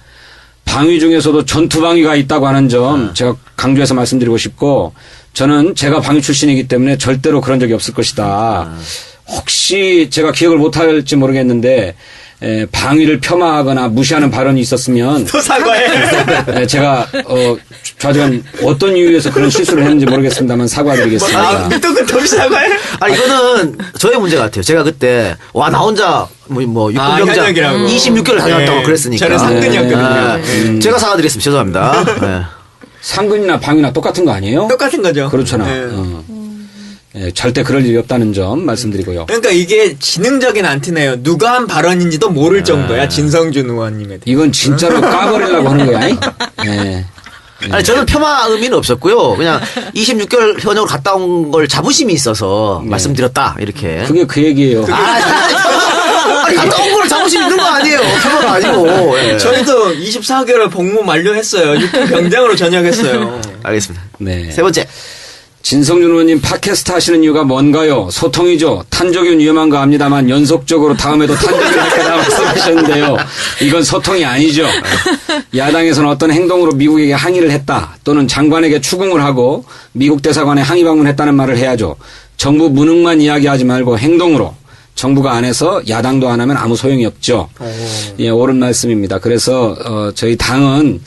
방위 중에서도 전투방위가 있다고 하는 점 제가 강조해서 말씀드리고 싶고 저는 제가 방위 출신이기 때문에 절대로 그런 적이 없을 것이다. 혹시 제가 기억을 못할지 모르겠는데 방위를 폄하하거나 무시하는 발언이 있었으면 또 사과해. 제가 좌지간 어떤 이유에서 그런 실수를 했는지 모르겠습니다만 사과드리겠습니다. 밑도 끝도 없이 사과해. 이거는 저의 문제 같아요. 제가 그때 나 혼자 뭐 육군병장 현역이라고. 26개월 다녔다고 네. 그랬으니까. 저는 상근이었거든요. 제가 사과드리겠습니다. 죄송합니다. 네. 상근이나 방위나 똑같은 거 아니에요? 똑같은 거죠. 그렇잖아. 네. 예, 절대 그럴 일이 없다는 점 말씀드리고요. 그러니까 이게 지능적인 안티네요. 누가 한 발언인지도 모를 정도야. 진성준 의원님에 대해. 이건 진짜로 까버리려고 하는 거야. 예. 아니 저는 폄하 의미는 없었고요. 그냥 26개월 현역으로 갔다 온 걸 자부심이 있어서 말씀드렸다 이렇게. 그게 그 얘기예요. 아니 갔다 온 걸 자부심 있는 거 아니에요. 폄하가 아니고. 예. 저희도 24개월 복무 만료했어요. 육군 병장으로 전역했어요. 알겠습니다. 네. 세 번째. 진성준 의원님 팟캐스트 하시는 이유가 뭔가요? 소통이죠. 탄저균 위험한 거 압니다만 연속적으로 다음에도 탄저균 할 거다 말씀하셨는데요. 이건 소통이 아니죠. 야당에서는 어떤 행동으로 미국에게 항의를 했다 또는 장관에게 추궁을 하고 미국 대사관에 항의 방문했다는 말을 해야죠. 정부 무능만 이야기하지 말고 행동으로 정부가 안 해서 야당도 안 하면 아무 소용이 없죠. 예, 옳은 말씀입니다. 그래서 저희 당은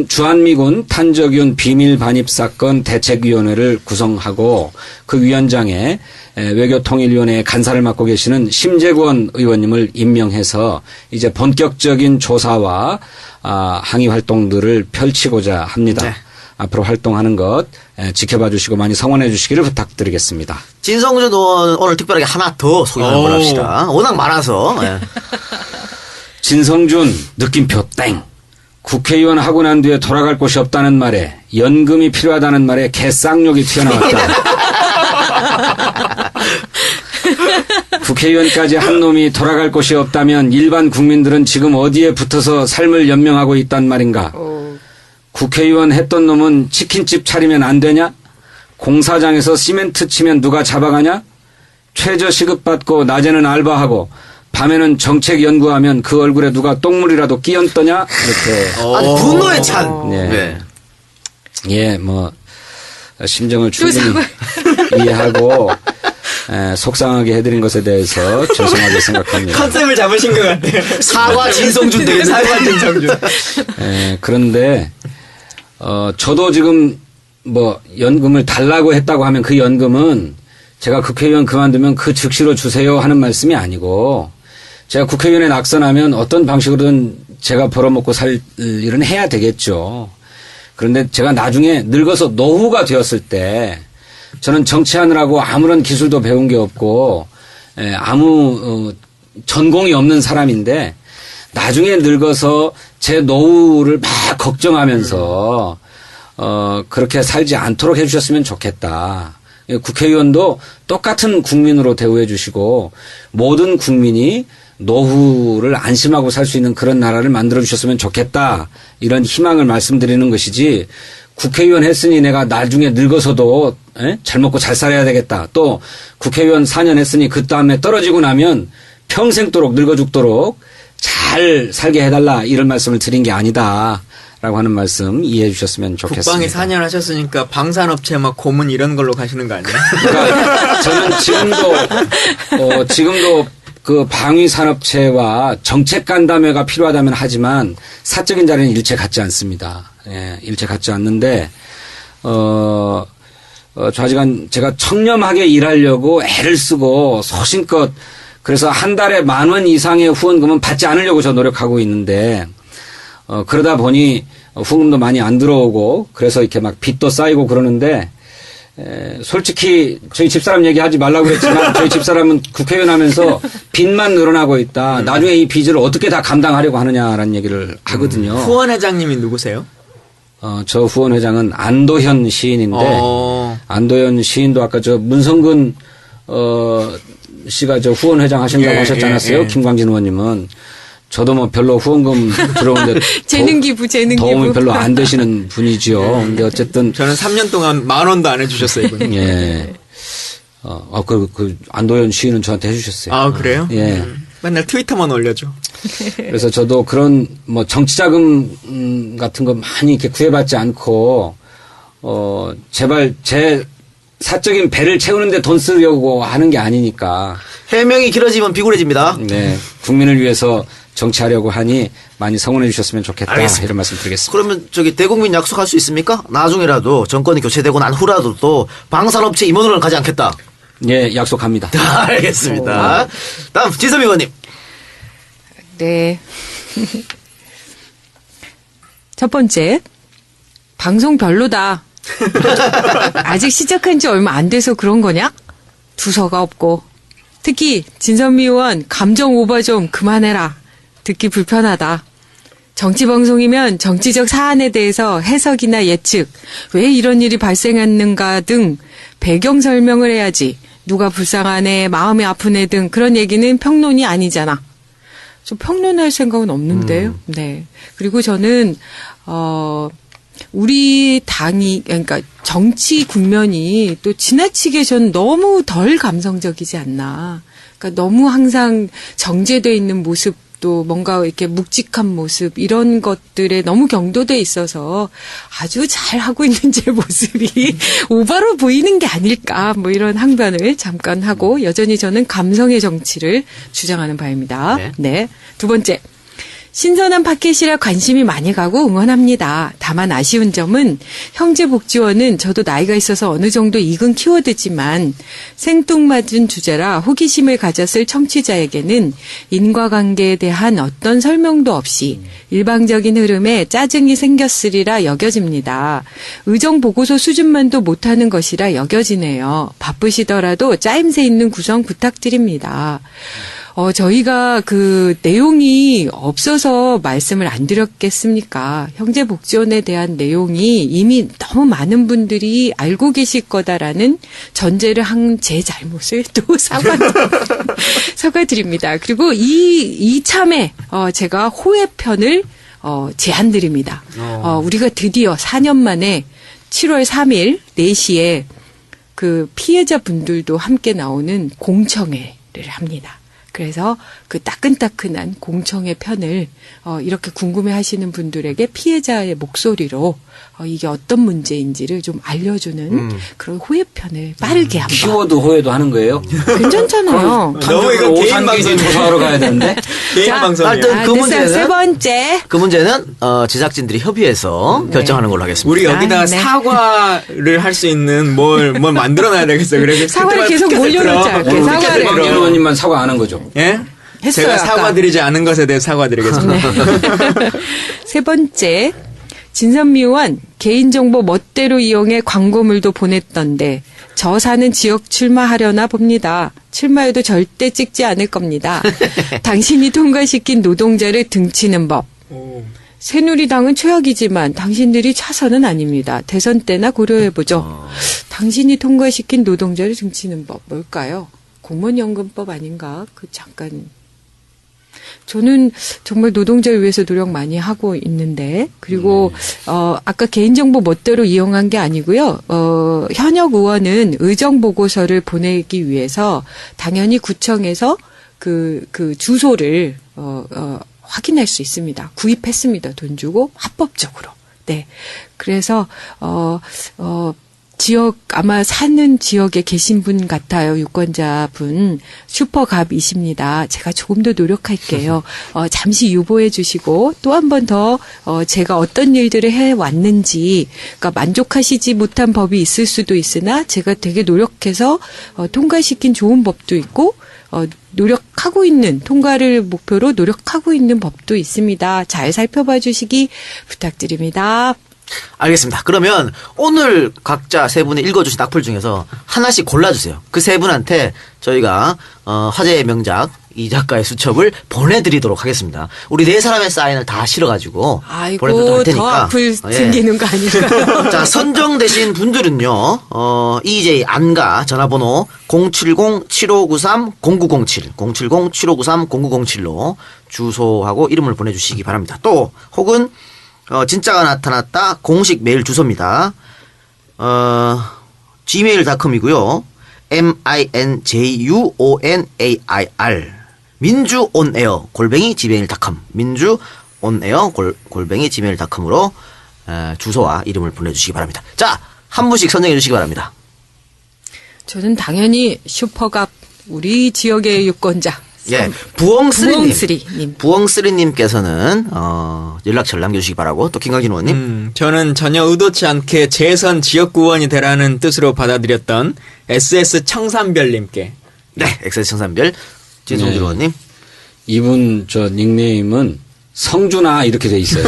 주한미군 탄저균 비밀 반입 사건 대책위원회를 구성하고 그 위원장에 외교통일위원회의 간사를 맡고 계시는 심재권 의원님을 임명해서 이제 본격적인 조사와 항의 활동들을 펼치고자 합니다. 네. 앞으로 활동하는 것 지켜봐 주시고 많이 성원해 주시기를 부탁드리겠습니다. 진성준 의원 오늘 특별하게 하나 더 소개하는 걸 합시다. 워낙 많아서. 예. 진성준 느낌표 땡. 국회의원 하고 난 뒤에 돌아갈 곳이 없다는 말에 연금이 필요하다는 말에 개쌍욕이 튀어나왔다. 국회의원까지 한 놈이 돌아갈 곳이 없다면 일반 국민들은 지금 어디에 붙어서 삶을 연명하고 있단 말인가. 국회의원 했던 놈은 치킨집 차리면 안 되냐? 공사장에서 시멘트 치면 누가 잡아가냐? 최저 시급 받고 낮에는 알바하고 밤에는 정책 연구하면 그 얼굴에 누가 똥물이라도 끼얹더냐? 이렇게. 아니, 분노의 찬. 네. 네. 예, 뭐 심정을 충분히 이해하고 속상하게 해드린 것에 대해서 죄송하게 생각합니다. 컨셉을 잡으신 것 같아요. 사과 진성준 되겠네. 사과 진성준. 그런데 저도 지금 뭐 연금을 달라고 했다고 하면 그 연금은 제가 국회의원 그만두면 그 즉시로 주세요 하는 말씀이 아니고 제가 국회의원에 낙선하면 어떤 방식으로든 제가 벌어먹고 살 일은 해야 되겠죠. 그런데 제가 나중에 늙어서 노후가 되었을 때 저는 정치하느라고 아무런 기술도 배운 게 없고 아무 전공이 없는 사람인데 나중에 늙어서 제 노후를 막 걱정하면서 그렇게 살지 않도록 해주셨으면 좋겠다. 국회의원도 똑같은 국민으로 대우해 주시고 모든 국민이 노후를 안심하고 살 수 있는 그런 나라를 만들어 주셨으면 좋겠다. 이런 희망을 말씀드리는 것이지 국회의원 했으니 내가 나중에 늙어서도 잘 먹고 잘 살아야 되겠다. 또 국회의원 4년 했으니 그 다음에 떨어지고 나면 평생도록 늙어 죽도록 잘 살게 해달라. 이런 말씀을 드린 게 아니다. 라고 하는 말씀 이해해 주셨으면 좋겠습니다. 국방에 4년 하셨으니까 방산업체 막 고문 이런 걸로 가시는 거 아니에요? 그러니까 저는 지금도 그 방위산업체와 정책간담회가 필요하다면 하지만 사적인 자리는 일체 갖지 않습니다. 예, 일체 갖지 않는데, 좌지간 제가 청렴하게 일하려고 애를 쓰고 소신껏 그래서 한 달에 10,000원 이상의 후원금은 받지 않으려고 저 노력하고 있는데, 그러다 보니 후원금도 많이 안 들어오고 그래서 이렇게 막 빚도 쌓이고 그러는데, 솔직히 저희 집사람 얘기하지 말라고 그랬지만 저희 집사람은 국회의원 하면서 빚만 늘어나고 있다. 나중에 이 빚을 어떻게 다 감당하려고 하느냐라는 얘기를 하거든요. 후원회장님이 누구세요? 저 후원회장은 안도현 시인인데 안도현 시인도 아까 저 문성근 씨가 저 후원회장 하신다고 하셨지 않았어요? 김광진 의원님은. 저도 뭐 별로 후원금 들어오는데 재능기부. 도움이 별로 안 되시는 분이지요. 근데 어쨌든 저는 3년 동안 10,000원도 안 해주셨어요, 이분. 예. 그 안도현 시인은 저한테 해주셨어요. 아, 그래요? 예. 맨날 트위터만 올려줘. 그래서 저도 그런 뭐 정치자금 같은 거 많이 이렇게 구애받지 않고 제발 제 사적인 배를 채우는데 돈 쓰려고 하는 게 아니니까. 해명이 길어지면 비굴해집니다. 네. 국민을 위해서 정치하려고 하니 많이 성원해 주셨으면 좋겠다. 알겠습니다. 이런 말씀 드리겠습니다. 그러면 저기 대국민 약속할 수 있습니까? 나중에라도 정권이 교체되고 난 후라도 또 방산업체 임원으로는 가지 않겠다. 예, 약속합니다. 알겠습니다. 다음 지섭 의원님. 네. 첫 번째, 방송 별로다. 아직 시작한 지 얼마 안 돼서 그런 거냐? 두서가 없고. 특히 진선미 의원 감정 오버 좀 그만해라. 듣기 불편하다. 정치방송이면 정치적 사안에 대해서 해석이나 예측, 왜 이런 일이 발생했는가 등 배경 설명을 해야지. 누가 불쌍하네, 마음이 아프네 등 그런 얘기는 평론이 아니잖아. 좀 평론할 생각은 없는데요. 네. 그리고 저는 우리 당이, 그러니까 정치 국면이 또 지나치게 전 너무 덜 감성적이지 않나. 그러니까 너무 항상 정제돼 있는 모습도 뭔가 이렇게 묵직한 모습 이런 것들에 너무 경도돼 있어서 아주 잘 하고 있는 제 모습이 오바로 보이는 게 아닐까 뭐 이런 항변을 잠깐 하고 여전히 저는 감성의 정치를 주장하는 바입니다. 네. 두 번째. 신선한 팟캐스트라 관심이 많이 가고 응원합니다. 다만 아쉬운 점은 형제복지원은 저도 나이가 있어서 어느 정도 익은 키워드지만 생뚱맞은 주제라 호기심을 가졌을 청취자에게는 인과관계에 대한 어떤 설명도 없이 일방적인 흐름에 짜증이 생겼으리라 여겨집니다. 의정보고서 수준만도 못하는 것이라 여겨지네요. 바쁘시더라도 짜임새 있는 구성 부탁드립니다. 저희가 그 내용이 없어서 말씀을 안 드렸겠습니까? 형제복지원에 대한 내용이 이미 너무 많은 분들이 알고 계실 거다라는 전제를 한 제 잘못을 또 사과드립니다. 그리고 이참에 제가 호외편을 제안드립니다. 우리가 드디어 4년 만에 7월 3일 4시에 그 피해자 분들도 함께 나오는 공청회를 합니다. 그래서 그 따끈따끈한 공청회 편을 이렇게 궁금해하시는 분들에게 피해자의 목소리로 이게 어떤 문제인지를 좀 알려주는 그런 호외편을 빠르게 한번. 키워드 호해도 하는 거예요? 괜찮잖아요. 너무 이거 개인 방송이 조사하러 가야 되는데. 개인 자, 방송이에요. 하여튼 그 됐어요. 문제는 세 번째. 그 문제는 제작진들이 협의해서 결정하는 걸로 하겠습니다. 우리 여기다가 네. 사과를 할 수 있는 뭘 만들어놔야 되겠어요. 그래서 사과를 계속 몰려놓지 않게 오늘 사과를. 국방위 의원님만 사과 안 한 거죠? 예? 했어요, 제가 아까. 사과드리지 않은 것에 대해 사과드리겠습니다. 세 번째, 진선미 의원 개인정보 멋대로 이용해 광고물도 보냈던데 저 사는 지역 출마하려나 봅니다. 출마해도 절대 찍지 않을 겁니다. 당신이 통과시킨 노동자를 등치는 법. 새누리당은 최악이지만 당신들이 차선은 아닙니다. 대선 때나 고려해보죠. 당신이 통과시킨 노동자를 등치는 법 뭘까요? 공무원연금법 아닌가? 잠깐. 저는 정말 노동자를 위해서 노력 많이 하고 있는데, 그리고, 아까 개인정보 멋대로 이용한 게 아니고요, 현역 의원은 의정보고서를 보내기 위해서 당연히 구청에서 그 주소를, 확인할 수 있습니다. 구입했습니다. 돈 주고, 합법적으로. 네. 그래서, 아마 사는 지역에 계신 분 같아요. 유권자분. 슈퍼갑이십니다. 제가 조금 더 노력할게요. 잠시 유보해 주시고, 또 한 번 더, 제가 어떤 일들을 해왔는지, 그러니까 만족하시지 못한 법이 있을 수도 있으나, 제가 되게 노력해서, 통과시킨 좋은 법도 있고, 노력하고 있는, 통과를 목표로 노력하고 있는 법도 있습니다. 잘 살펴봐 주시기 부탁드립니다. 알겠습니다. 그러면 오늘 각자 세 분이 읽어주신 악플 중에서 하나씩 골라주세요. 그 세 분한테 저희가 화제의 명작 이 작가의 수첩을 보내드리도록 하겠습니다. 우리 네 사람의 사인을 다 실어가지고 보내드리도록 할 아이고, 테니까. 더 악플 생기는 거 아닐까요? 자, 선정되신 분들은요, EJ 안가 전화번호 070-7593-0907, 070-7593-0907로 주소하고 이름을 보내주시기 바랍니다. 또, 혹은, 진짜가 나타났다 공식 메일 주소입니다. gmail.com이고요. minjuonair 민주온에어 gmail.com 민주온에어 gmail.com으로 주소와 이름을 보내주시기 바랍니다. 자, 한 분씩 선정해 주시기 바랍니다. 저는 당연히 슈퍼갑 우리 지역의 유권자. 예, 부엉쓰리님. 부엉쓰리님. 부엉쓰리님께서는 연락처를 남겨주시기 바라고. 또 김강진 의원님. 저는 전혀 의도치 않게 재선 지역구원이 되라는 뜻으로 받아들였던 SS 청산별님께. 네, 엑세스 청산별 진성준 네. 의원님. 이분 저 닉네임은 성준아 이렇게 돼 있어요.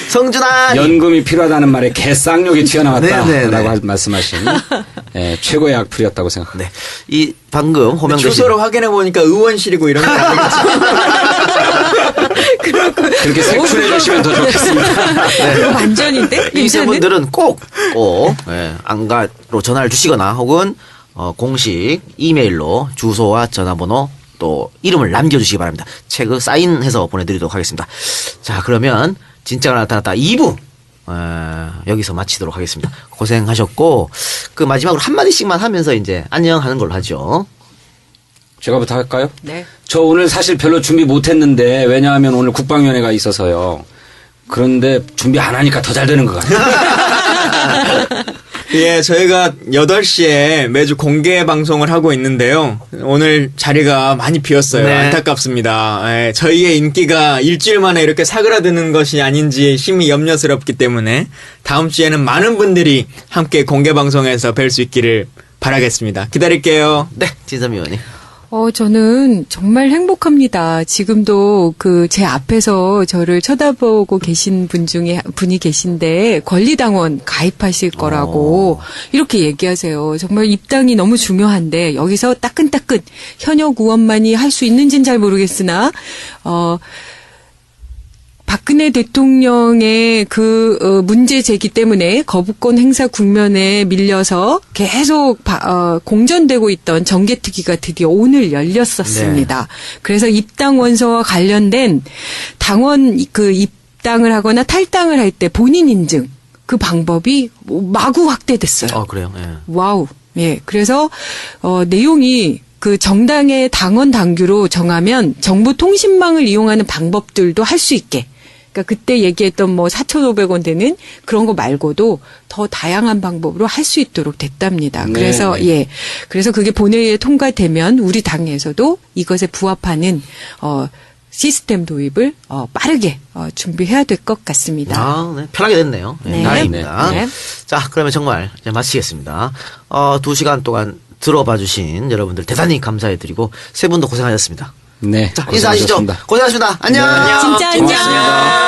성준아. 연금이 필요하다는 말에 개쌍욕이 튀어나왔다라고 네네네. 말씀하신 최고의 악플이었다고 생각합니다. 네, 이 방금 호명되신 주소를 확인해 보니까 의원실이고 이런 거 아니겠죠? 그렇게 색출해 주시면 더 좋겠습니다. 그거 완전인데? 이 세 이제는? 분들은 꼭 안가로 전화를 주시거나 혹은 공식 이메일로 주소와 전화번호 또 이름을 남겨주시기 바랍니다. 책을 사인해서 보내드리도록 하겠습니다. 자, 그러면 진짜가 나타났다 2부 여기서 마치도록 하겠습니다. 고생하셨고 그 마지막으로 한마디씩만 하면서 이제 안녕하는 걸로 하죠. 제가 부탁할까요? 네. 저 오늘 사실 별로 준비 못했는데 왜냐하면 오늘 국방위원회가 있어서요. 그런데 준비 안 하니까 더 잘 되는 것 같아요. 예, 저희가 8시에 매주 공개 방송을 하고 있는데요. 오늘 자리가 많이 비었어요. 네. 안타깝습니다. 예, 저희의 인기가 일주일 만에 이렇게 사그라드는 것이 아닌지 심히 염려스럽기 때문에 다음 주에는 많은 분들이 함께 공개 방송에서 뵐 수 있기를 바라겠습니다. 기다릴게요. 네, 진선미 의원님. 저는 정말 행복합니다. 지금도 제 앞에서 저를 쳐다보고 계신 분이 계신데 권리당원 가입하실 거라고 이렇게 얘기하세요. 정말 입당이 너무 중요한데 여기서 따끈따끈 현역 의원만이 할 수 있는지는 잘 모르겠으나, 박근혜 대통령의 문제 제기 때문에 거부권 행사 국면에 밀려서 계속 공전되고 있던 정개특위가 드디어 오늘 열렸었습니다. 그래서 입당 원서와 관련된 당원 입당을 하거나 탈당을 할 때 본인 인증 그 방법이 마구 확대됐어요. 그래요. 예. 와우. 예. 그래서 내용이 정당의 당원 당규로 정하면 정보통신망을 이용하는 방법들도 할 수 있게. 그러니까 그때 얘기했던 4,500원 되는 그런 거 말고도 더 다양한 방법으로 할 수 있도록 됐답니다. 네, 그래서 네. 그래서 그게 본회의에 통과되면 우리 당에서도 이것에 부합하는 시스템 도입을 빠르게 준비해야 될 것 같습니다. 네. 편하게 됐네요. 네. 네. 다행입니다. 네. 자, 그러면 정말 이제 마치겠습니다. 2시간 동안 들어봐 주신 여러분들 대단히 감사해드리고 세 분도 고생하셨습니다. 네. 자, 인사하시죠. 고생하셨습니다. 고생하셨습니다. 안녕. 네. 진짜 안녕. 고맙습니다.